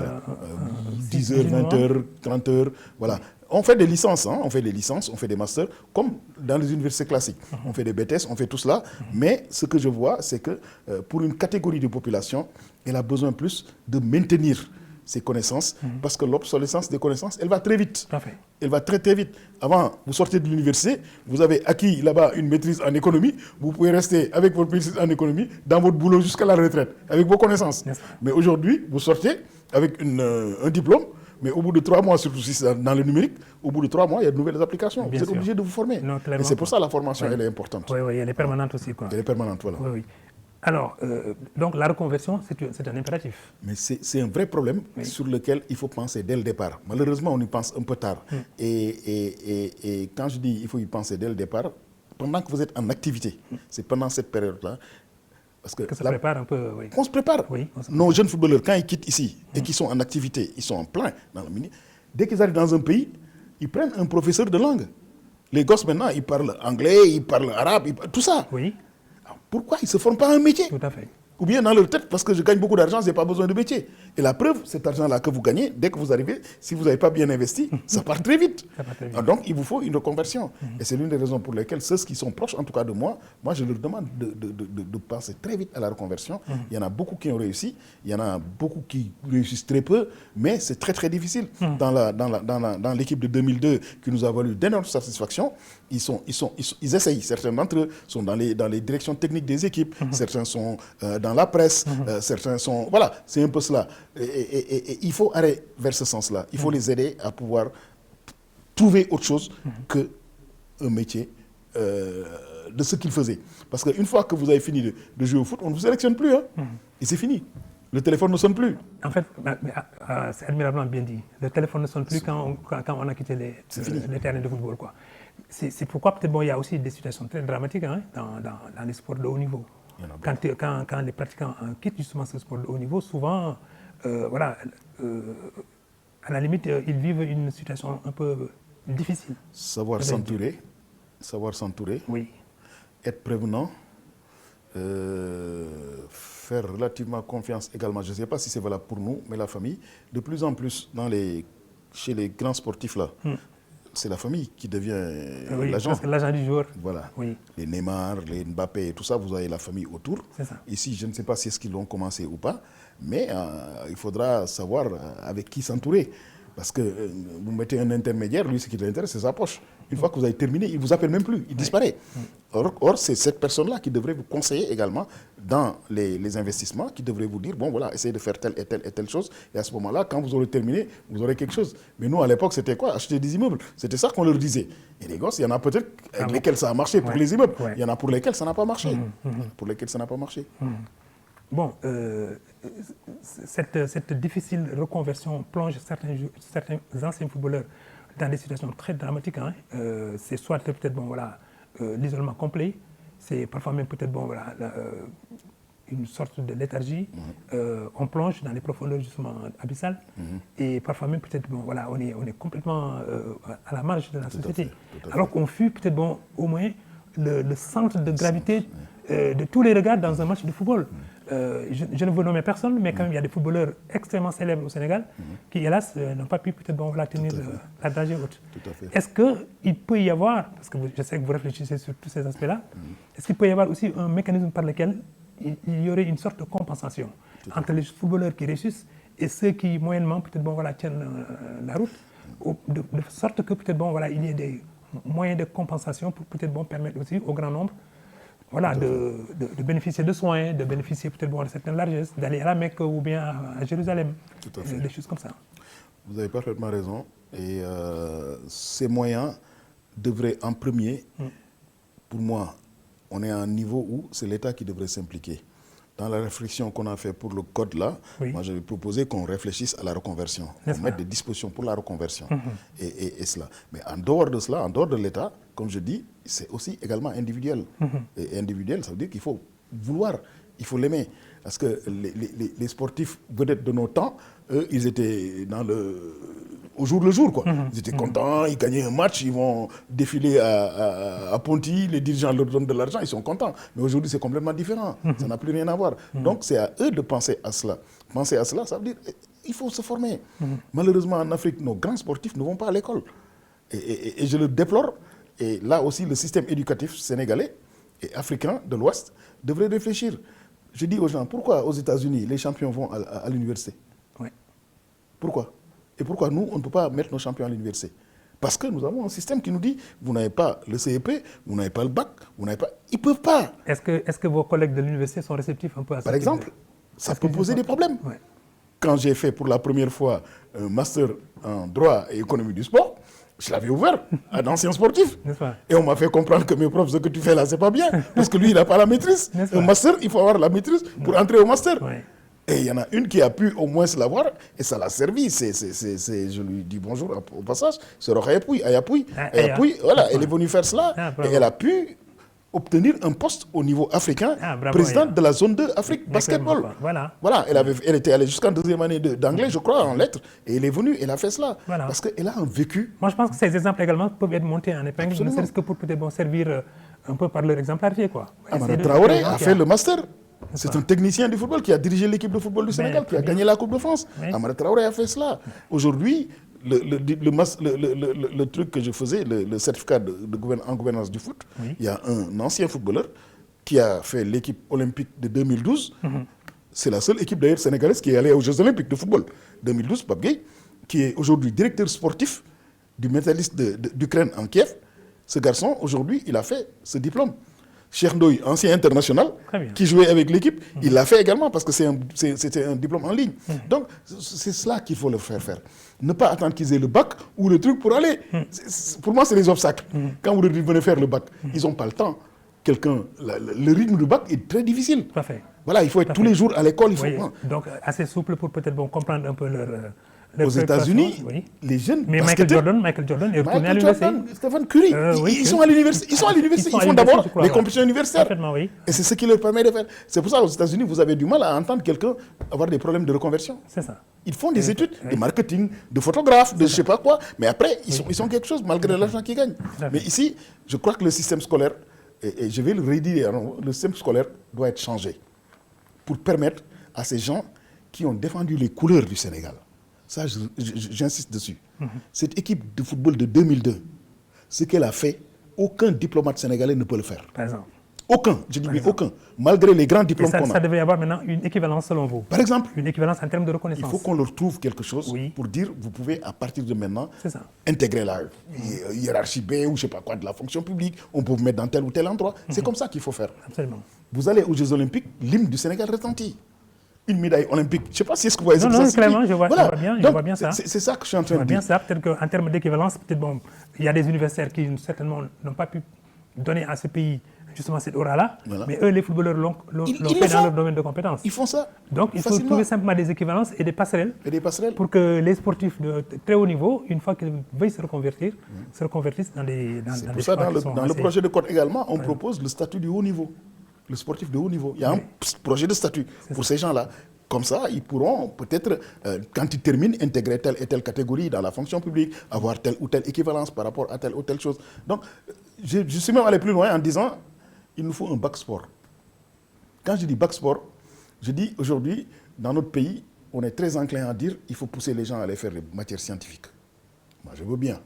10 heures, 20 heures, 30 heures, voilà. On fait des licences, on fait des licences, on fait des masters, comme dans les universités classiques. On fait des BTS, on fait tout cela. Mais ce que je vois, c'est que pour une catégorie de population, elle a besoin plus de maintenir ses connaissances, parce que l'obsolescence des connaissances, elle va très vite. Elle va très très vite. Avant, vous sortez de l'université, vous avez acquis là-bas une maîtrise en économie, vous pouvez rester avec votre maîtrise en économie dans votre boulot jusqu'à la retraite, avec vos connaissances. Mais aujourd'hui, vous sortez avec un diplôme, mais au bout de 3 mois, surtout si c'est dans le numérique, au bout de 3 mois, il y a de nouvelles applications. Vous êtes obligé de vous former. Et c'est pour ça que la formation, elle est importante. Oui, elle est permanente aussi. Elle est permanente, voilà. Oui. Alors, donc la reconversion, c'est un impératif. Mais c'est un vrai problème sur lequel il faut penser dès le départ. Malheureusement, on y pense un peu tard. Et quand je dis il faut y penser dès le départ, pendant que vous êtes en activité, c'est pendant cette période-là, parce que ça se prépare un peu, on se prépare. Nos jeunes footballeurs, quand ils quittent ici et qu'ils sont en activité, ils sont en plein dans le mini, dès qu'ils arrivent dans un pays, ils prennent un professeur de langue. Les gosses maintenant, ils parlent anglais, ils parlent arabe, tout ça. Oui. Alors, pourquoi ils ne se forment pas un métier? Tout à fait. Ou bien dans leur tête, parce que je gagne beaucoup d'argent, je n'ai pas besoin de métier. Et la preuve, cet argent-là que vous gagnez, dès que vous arrivez, si vous n'avez pas bien investi, ça part très vite. Ça part très vite. Donc, il vous faut une reconversion. Et c'est l'une des raisons pour lesquelles ceux qui sont proches, en tout cas de moi, je leur demande de penser très vite à la reconversion. Il y en a beaucoup qui ont réussi, il y en a beaucoup qui réussissent très peu, mais c'est très, très difficile. Dans l'équipe de 2002, qui nous a valu d'énormes satisfactions, ils essayent. Certains d'entre eux sont dans les directions techniques des équipes, certains sont dans la presse, certains sont... Voilà, c'est un peu cela. Et il faut aller vers ce sens-là. Il faut les aider à pouvoir trouver autre chose qu'un métier de ce qu'ils faisaient. Parce qu'une fois que vous avez fini de jouer au foot, on ne vous sélectionne plus. Hein, et c'est fini. Le téléphone ne sonne plus. En fait, c'est admirablement bien dit. Le téléphone ne sonne plus quand on a quitté les terrains de football, quoi. C'est pourquoi peut-être il y a aussi des situations très dramatiques dans les sports de haut niveau. Quand les pratiquants quittent justement ce sport de haut niveau, souvent, à la limite, ils vivent une situation un peu difficile. Savoir s'entourer, oui. Être prévenant, faire relativement confiance également. Je ne sais pas si c'est valable pour nous, mais la famille, de plus en plus chez les grands sportifs là, c'est la famille qui devient l'agent. Parce que l'agent du joueur. Voilà. Oui. Les Neymar, les Mbappé et tout ça, vous avez la famille autour. C'est ça. Ici, je ne sais pas si est-ce qu'ils l'ont commencé ou pas, mais il faudra savoir avec qui s'entourer. Parce que vous mettez un intermédiaire, lui, ce qui l'intéresse, c'est sa poche. Une fois que vous avez terminé, il ne vous appelle même plus, il disparaît. Or, c'est cette personne-là qui devrait vous conseiller également dans les investissements, qui devrait vous dire, bon voilà, essayez de faire telle et telle chose. Et à ce moment-là, quand vous aurez terminé, vous aurez quelque chose. Mais nous, à l'époque, c'était quoi? Acheter des immeubles. C'était ça qu'on leur disait. Et les gosses, il y en a peut-être avec lesquels ça a marché pour les immeubles. Il y en a pour lesquels ça n'a pas marché. Pour lesquels ça n'a pas marché. Bon, cette difficile reconversion plonge certains anciens footballeurs dans des situations très dramatiques. C'est soit peut-être l'isolement complet, c'est parfois même peut-être une sorte de léthargie. On plonge dans les profondeurs justement abyssales et parfois même peut-être on est complètement à la marge de la société. Alors qu'on fut peut-être au moins le centre de gravité de tous les regards dans un match de football. Je ne veux nommer personne, mais quand même, il y a des footballeurs extrêmement célèbres au Sénégal qui, hélas, n'ont pas pu peut-être tenir la dragée haute. Est-ce qu'il peut y avoir, parce que je sais que vous réfléchissez sur tous ces aspects-là, est-ce qu'il peut y avoir aussi un mécanisme par lequel il y aurait une sorte de compensation entre les footballeurs qui réussissent et ceux qui, moyennement, peut-être tiennent la route, de sorte que peut-être il y ait des moyens de compensation pour peut-être permettre aussi au grand nombre de bénéficier de soins, de bénéficier peut-être de certaines largesses, d'aller à la Mecque ou bien à Jérusalem, des choses comme ça. Vous avez parfaitement raison. Et ces moyens devraient en premier, pour moi, on est à un niveau où c'est l'État qui devrait s'impliquer. Dans la réflexion qu'on a fait pour le code là, moi j'avais proposé qu'on réfléchisse à la reconversion, qu'on mette des dispositions pour la reconversion et cela. Mais en dehors de cela, en dehors de l'État, comme je dis, c'est aussi également individuel. Et individuel, ça veut dire qu'il faut vouloir, il faut l'aimer. Parce que les sportifs vedettes de nos temps, eux, ils étaient au jour le jour, quoi. Ils étaient contents, ils gagnaient un match, ils vont défiler à Ponty, les dirigeants leur donnent de l'argent, ils sont contents. Mais aujourd'hui, c'est complètement différent. Ça n'a plus rien à voir. Donc, c'est à eux de penser à cela. Penser à cela, ça veut dire qu'il faut se former. Malheureusement, en Afrique, nos grands sportifs ne vont pas à l'école. Et je le déplore. Et là aussi, le système éducatif sénégalais et africain de l'Ouest devrait réfléchir. Je dis aux gens, pourquoi aux États-Unis, les champions vont à l'université? Pourquoi? Et pourquoi nous, on ne peut pas mettre nos champions à l'université? Parce que nous avons un système qui nous dit, vous n'avez pas le CEP, vous n'avez pas le bac, vous n'avez pas... Ils ne peuvent pas. Est-ce que vos collègues de l'université sont réceptifs un peu à ça? Par exemple, ça peut poser des problèmes. Quand j'ai fait pour la première fois un master en droit et économie du sport, je l'avais ouvert à d'anciens sportifs. Et on m'a fait comprendre que mes profs, ce que tu fais là, c'est pas bien. Parce que lui, il n'a pas la maîtrise. Un master, il faut avoir la maîtrise pour entrer au master. Et il y en a une qui a pu au moins se l'avoir et ça l'a servi. Je lui dis bonjour au passage. C'est Rokhaya Pouy, Ayapoui. Voilà, elle est venue faire cela et elle a pu obtenir un poste au niveau africain, bravo, présidente de la zone 2 Afrique Basketball. Voilà. Voilà, elle était allée jusqu'en deuxième année d'anglais, je crois, en lettres, et elle est venue, elle a fait cela. Voilà. Parce qu'elle a un vécu. Moi, je pense que ces exemples également peuvent être montés en épingle, Absolument. ne serait-ce que pour peut-être servir un peu par leur exemplarité, quoi. Amara Traoré a fait le master. C'est un technicien du football qui a dirigé l'équipe de football du Sénégal, qui a gagné la Coupe de France. Oui. Amara Traoré a fait cela. Aujourd'hui, le truc que je faisais, le certificat en gouvernance du foot, Oui. il y a un ancien footballeur qui a fait l'équipe olympique de 2012. C'est la seule équipe d'ailleurs sénégalaise qui est allée aux Jeux olympiques de football 2012, Pape Gueye, qui est aujourd'hui directeur sportif du métalliste d'Ukraine en Kiev. Ce garçon, aujourd'hui, il a fait ce diplôme. Cheikh Ndoye, ancien international, qui jouait avec l'équipe, il l'a fait également parce que c'était un diplôme en ligne. Donc, c'est cela qu'il faut leur faire faire. Ne pas attendre qu'ils aient le bac ou le truc pour aller. Pour moi, c'est les obstacles. Quand vous venez faire le bac, ils n'ont pas le temps. Le rythme du bac est très difficile. Parfait. Voilà, il faut être tous les jours à l'école. Oui, donc, assez souple pour peut-être comprendre un peu leur aux États-Unis, oui. Les jeunes. Mais Michael Jordan est retourné à l'université. Stephen Curry, ils sont à l'université. Ils font d'abord les compétitions universitaires. Oui. Et c'est ce qui leur permet de faire. C'est pour ça qu'aux États-Unis, vous avez du mal à entendre quelqu'un avoir des problèmes de reconversion. C'est ça. Ils font des études de marketing, de photographe, de je ne sais pas quoi. Mais après, ils sont quelque chose malgré l'argent qu'ils gagnent. Mais ici, je crois que le système scolaire, et je vais le redire, le système scolaire doit être changé pour permettre à ces gens qui ont défendu les couleurs du Sénégal. Ça, j'insiste dessus. Cette équipe de football de 2002, ce qu'elle a fait, aucun diplomate sénégalais ne peut le faire. Par exemple. Aucun, je dis bien aucun, malgré les grands diplômes qu'on a. Ça devrait y avoir maintenant une équivalence selon vous. Par exemple, une équivalence en termes de reconnaissance. Il faut qu'on leur trouve quelque chose pour dire, vous pouvez à partir de maintenant intégrer la hiérarchie B ou je ne sais pas quoi de la fonction publique, on peut vous mettre dans tel ou tel endroit. C'est comme ça qu'il faut faire. Absolument. Vous allez aux Jeux Olympiques, l'hymne du Sénégal retentit. Une médaille olympique. Je ne sais pas si est-ce que vous voyez ça. Non, clairement, je vois bien ça. C'est ça que je suis en train de dire. Je vois bien ça. Peut-être qu'en termes d'équivalence, il y a des universitaires qui certainement n'ont pas pu donner à ce pays justement cette aura-là. Voilà. Mais eux, les footballeurs l'ont fait dans leur domaine de compétences. Ils font ça. Donc, il faut trouver simplement des équivalences et des passerelles. Pour que les sportifs de très haut niveau, une fois qu'ils veuillent se reconvertissent dans des C'est pour ça, dans le projet de code également, on propose le statut du haut niveau. Le sportif de haut niveau. Il y a un projet de statut pour ces gens-là. Comme ça, ils pourront peut-être, quand ils terminent, intégrer telle et telle catégorie dans la fonction publique, avoir telle ou telle équivalence par rapport à telle ou telle chose. Donc, je suis même allé plus loin en disant, il nous faut un bac sport. Quand je dis bac sport, je dis aujourd'hui, dans notre pays, on est très enclin à dire il faut pousser les gens à aller faire des matières scientifiques. Moi, je veux bien.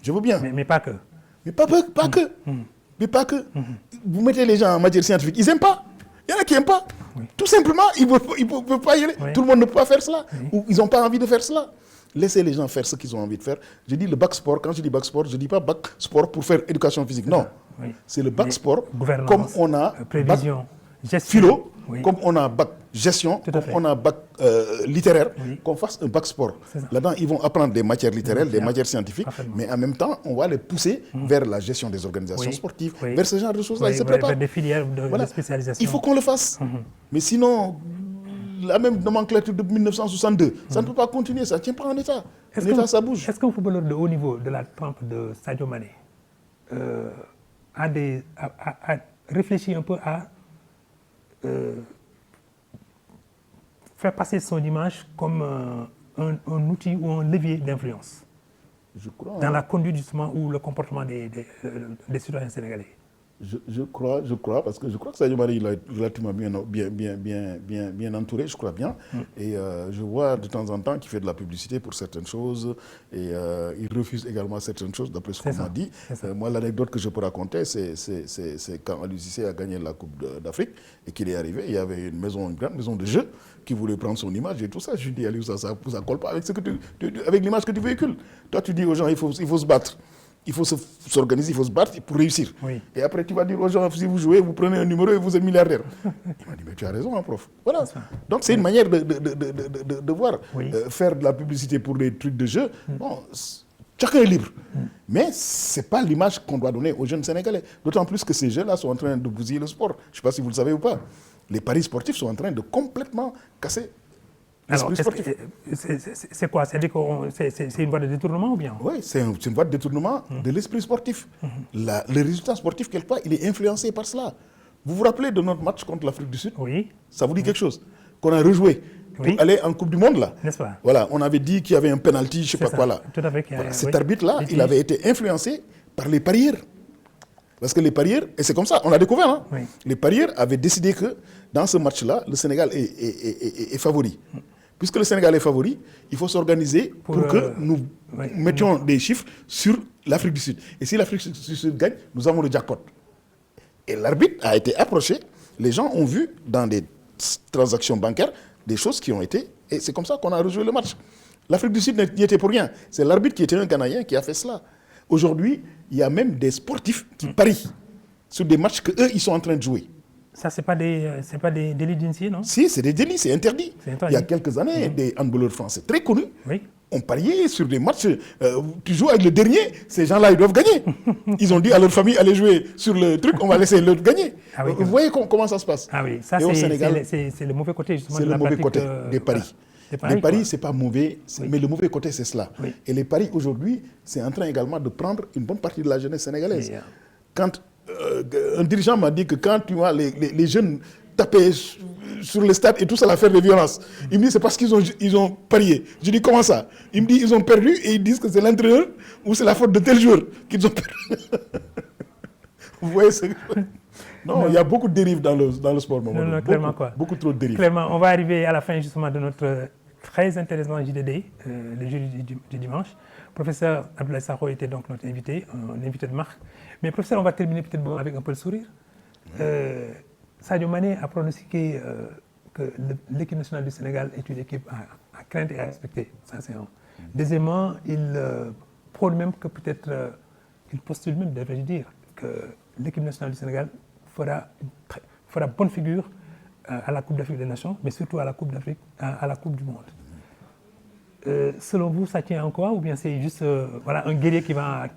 Je veux bien. Mais pas que. Mais pas que. Mais pas que. Vous mettez les gens en matière scientifique, ils n'aiment pas. Il y en a qui n'aiment pas. Oui. Tout simplement, ils ne peuvent pas y aller. Oui. Tout le monde ne peut pas faire cela. Oui. Ou ils n'ont pas envie de faire cela. Laissez les gens faire ce qu'ils ont envie de faire. Je dis le bac sport. Quand je dis bac sport, je ne dis pas bac sport pour faire éducation physique. Non. C'est le bac sport. Comme on a prévision, gestion, philo, comme on a bac gestion, comme on a bac littéraire, qu'on fasse un bac sport. Là-dedans, ils vont apprendre des matières littéraires, des matières scientifiques, mais en même temps, on va les pousser vers la gestion des organisations sportives, vers ce genre de choses-là. Ils se préparent. Vers des filières de spécialisation. Il faut qu'on le fasse. Mais sinon, la même nomenclature de 1962, ça ne peut pas continuer, ça ne tient pas en état. En état, ça bouge. Est-ce qu'un footballeur de haut niveau de la trempe de Sadio Mané a réfléchi un peu à faire passer son image comme un outil ou un levier d'influence dans la conduite justement ou le comportement des citoyens sénégalais? Je crois, parce que je crois que Sadio Mané il est relativement bien entouré, je crois bien. Et je vois de temps en temps qu'il fait de la publicité pour certaines choses et il refuse également certaines choses, d'après ce qu'on m'a dit. Moi, l'anecdote que je peux raconter, c'est quand Aliou Cissé a gagné la Coupe d'Afrique et qu'il est arrivé, il y avait une grande maison de jeu qui voulait prendre son image et tout ça. Je lui dis, Aliou, ça ne colle pas avec l'image que tu véhicules. Toi, tu dis aux gens, il faut se battre. Il faut s'organiser, il faut se battre pour réussir. Oui. Et après, tu vas dire aux gens, si vous jouez, vous prenez un numéro et vous êtes milliardaire. Il m'a dit, mais tu as raison, hein, prof. Voilà. Donc, c'est une manière de voir. Faire de la publicité pour des trucs de jeu, bon, chacun est libre. Mais ce n'est pas l'image qu'on doit donner aux jeunes Sénégalais. D'autant plus que ces jeunes-là sont en train de bousiller le sport. Je ne sais pas si vous le savez ou pas. Les paris sportifs sont en train de complètement casser Alors, L'esprit sportif. c'est quoi? C'est-à-dire que c'est une voie de détournement ou bien? Oui, c'est une voie de détournement de l'esprit sportif. Le résultat sportif, quelque part, il est influencé par cela. Vous vous rappelez de notre match contre l'Afrique du Sud? Oui. Ça vous dit quelque chose? Qu'on a rejoué pour Oui. aller en Coupe du Monde, là. N'est-ce pas? Voilà, on avait dit qu'il y avait un penalty, je ne sais pas ça. quoi, là. Tout à fait. Voilà, Oui. cet arbitre-là, Et il avait été influencé par les parieurs. Parce que les parieurs, et c'est comme ça, on a découvert, hein, Oui. les parieurs avaient décidé que dans ce match-là, le Sénégal est favori. Puisque le Sénégal est favori, il faut s'organiser pour que nous mettions des chiffres sur l'Afrique du Sud. Et si l'Afrique du Sud gagne, nous avons le jackpot. Et l'arbitre a été approché. Les gens ont vu dans des transactions bancaires des choses qui ont été... Et c'est comme ça qu'on a rejoué le match. L'Afrique du Sud n'y était pour rien. C'est l'arbitre qui était un Ghanéen qui a fait cela. Aujourd'hui, il y a même des sportifs qui parient sur des matchs qu'eux, ils sont en train de jouer. Ça, c'est pas des délits d'initié, non? Si, c'est des délits, c'est interdit. C'est interdit. Il y a quelques années, des handballeurs français très connus Oui. ont parié sur des matchs. Tu joues avec le dernier, ces gens-là, ils doivent gagner. Ils ont dit à leur famille, allez jouer sur le truc, on va laisser l'autre gagner. Ah oui, Vous voyez comment ça se passe? Ah oui, ça, Et au Sénégal, c'est le mauvais côté, justement, c'est de le la mauvais pratique, côté des paris. voilà. Les paris, c'est pas mauvais, mais le mauvais côté, c'est cela. Oui. Et les paris, aujourd'hui, c'est en train également de prendre une bonne partie de la jeunesse sénégalaise. Oui, Quand un dirigeant m'a dit que quand tu vois les jeunes taper sur le stade et tout ça, faire des violences, il me dit c'est parce qu'ils ont parié. Je dis comment ça? Il me dit ils ont perdu et ils disent que c'est l'entraîneur ou c'est la faute de tel joueur qu'ils ont perdu. Vous voyez ce que... Non, il y a beaucoup de dérives dans le sport. Non, clairement quoi. Beaucoup trop de dérives. Clairement, on va arriver à la fin justement de notre très intéressant JDD, le jeudi du dimanche. Professeur Abdoulaye Sakho était donc notre invité, un invité de marque. Mais professeur, on va terminer peut-être avec un peu le sourire. Sadio Mané a pronostiqué que l'équipe nationale du Sénégal est une équipe à craindre et à respecter. Ça, c'est un. Deuxièmement, il prône même que peut-être, il postule même, devrais-je dire, que l'équipe nationale du Sénégal fera bonne figure à la Coupe d'Afrique des Nations, mais surtout à la Coupe d'Afrique, à la Coupe du Monde. Selon vous, ça tient en quoi? Ou bien c'est juste voilà, un guerrier qui va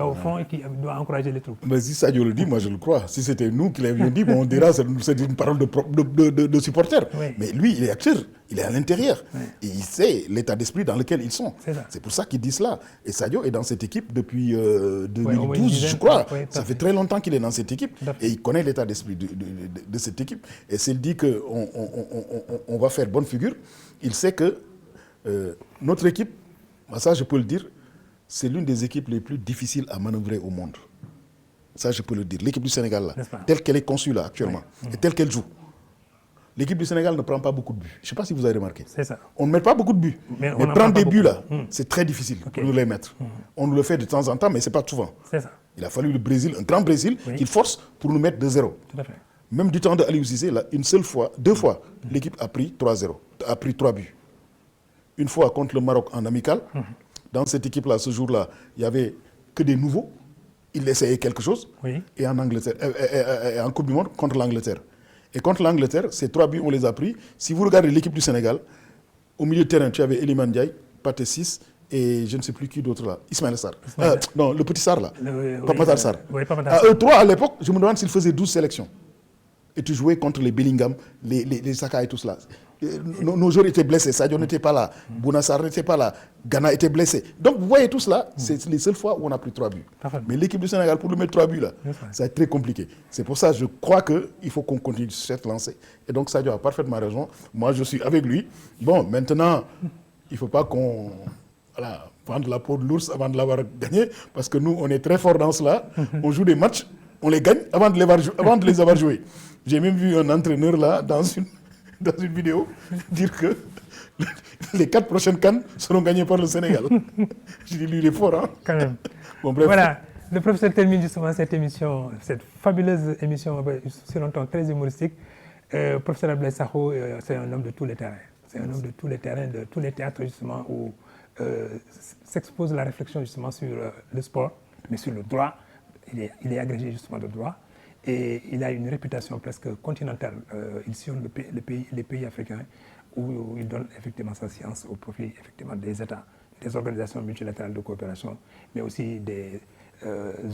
au fond et qui doit encourager les troupes? Mais si Sadio le dit, moi je le crois. Si c'était nous qui l'avions dit, bon, on dira que c'est une parole de supporter. Oui. Mais lui, il est acteur, il est à l'intérieur. Oui. Et il sait l'état d'esprit dans lequel ils sont. C'est ça. C'est pour ça qu'il dit cela. Et Sadio est dans cette équipe depuis au 2012, moins une dizaine, je crois. oui, Ça fait très longtemps qu'il est dans cette équipe. Tout à fait. Et il connaît l'état d'esprit de cette équipe. Et s'il dit qu'on va faire bonne figure, il sait que notre équipe, ça je peux le dire, c'est l'une des équipes les plus difficiles à manœuvrer au monde. Ça je peux le dire. L'équipe du Sénégal, là, telle qu'elle est conçue là actuellement, et telle qu'elle joue. L'équipe du Sénégal ne prend pas beaucoup de buts. Je ne sais pas si vous avez remarqué. C'est ça. On ne met pas beaucoup de buts. Mais prendre des buts là, c'est très difficile pour nous les mettre. On nous le fait de temps en temps, mais ce n'est pas souvent. C'est ça. Il a fallu le Brésil, un grand Brésil, qu'il force pour nous mettre 2-0. Tout à fait. Même du temps de Aliou Cissé, là, une seule fois, 2 fois, l'équipe a pris 3-0, a pris 3 buts. Une fois contre le Maroc en amical. Dans cette équipe-là, ce jour-là, il n'y avait que des nouveaux. Il essayait quelque chose. Oui. Et en Angleterre, en Coupe du Monde, contre l'Angleterre. Et contre l'Angleterre, ces 3 buts, on les a pris. Si vous regardez l'équipe du Sénégal, au milieu de terrain, tu avais Eliman Ndiaye, Pathé Ciss et je ne sais plus qui d'autre là. Ismaël Sarr. Non, le petit Sarr là. Pape Sarr. Oui, Eux 3 à l'époque, je me demande s'ils faisaient 12 sélections. Et tu jouais contre les Bellingham, les Saka et tout cela. Nos joueurs étaient blessés, Sadio n'était pas là, Bounassar n'était pas là, Ghana était blessé. Donc vous voyez tout cela, c'est les seules fois où on a pris 3 buts. Mais l'équipe du Sénégal, pour lui mettre 3 buts là, ça va être très compliqué. C'est pour ça que je crois qu'il faut qu'on continue sur cette lancée. Et donc Sadio a parfaitement raison. Moi je suis avec lui. Bon, maintenant, il ne faut pas qu'on vende la peau de l'ours avant de l'avoir gagné, parce que nous, on est très forts dans cela. On joue des matchs, on les gagne avant de les avoir joués. J'ai même vu un entraîneur là, dans une vidéo, dire que les 4 prochaines CAN seront gagnées par le Sénégal. Je dis, lui, il est fort, hein? Quand même. Bon, bref. Voilà, le professeur termine justement cette émission, cette fabuleuse émission sur un ton très humoristique. Professeur Abdoulaye Sakho, c'est un homme de tous les terrains. C'est un homme de tous les terrains, de tous les théâtres, justement, où s'expose la réflexion, justement, sur le sport, mais sur le droit. Il est agrégé, justement, de droit. Et il a une réputation presque continentale. Il sillonne les pays africains où il donne effectivement sa science au profit effectivement des États, des organisations multilatérales de coopération, mais aussi des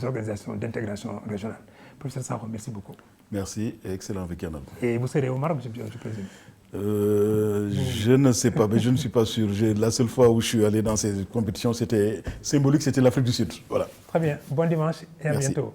organisations d'intégration régionale. Professeur Sakho, merci beaucoup. Merci et excellent week-end. Et vous serez au Maroc, je présume. Je ne sais pas, mais je ne suis pas sûr. La seule fois où je suis allé dans ces compétitions, c'était symbolique, c'était l'Afrique du Sud. Voilà. Très bien. Bon dimanche et à Merci. bientôt.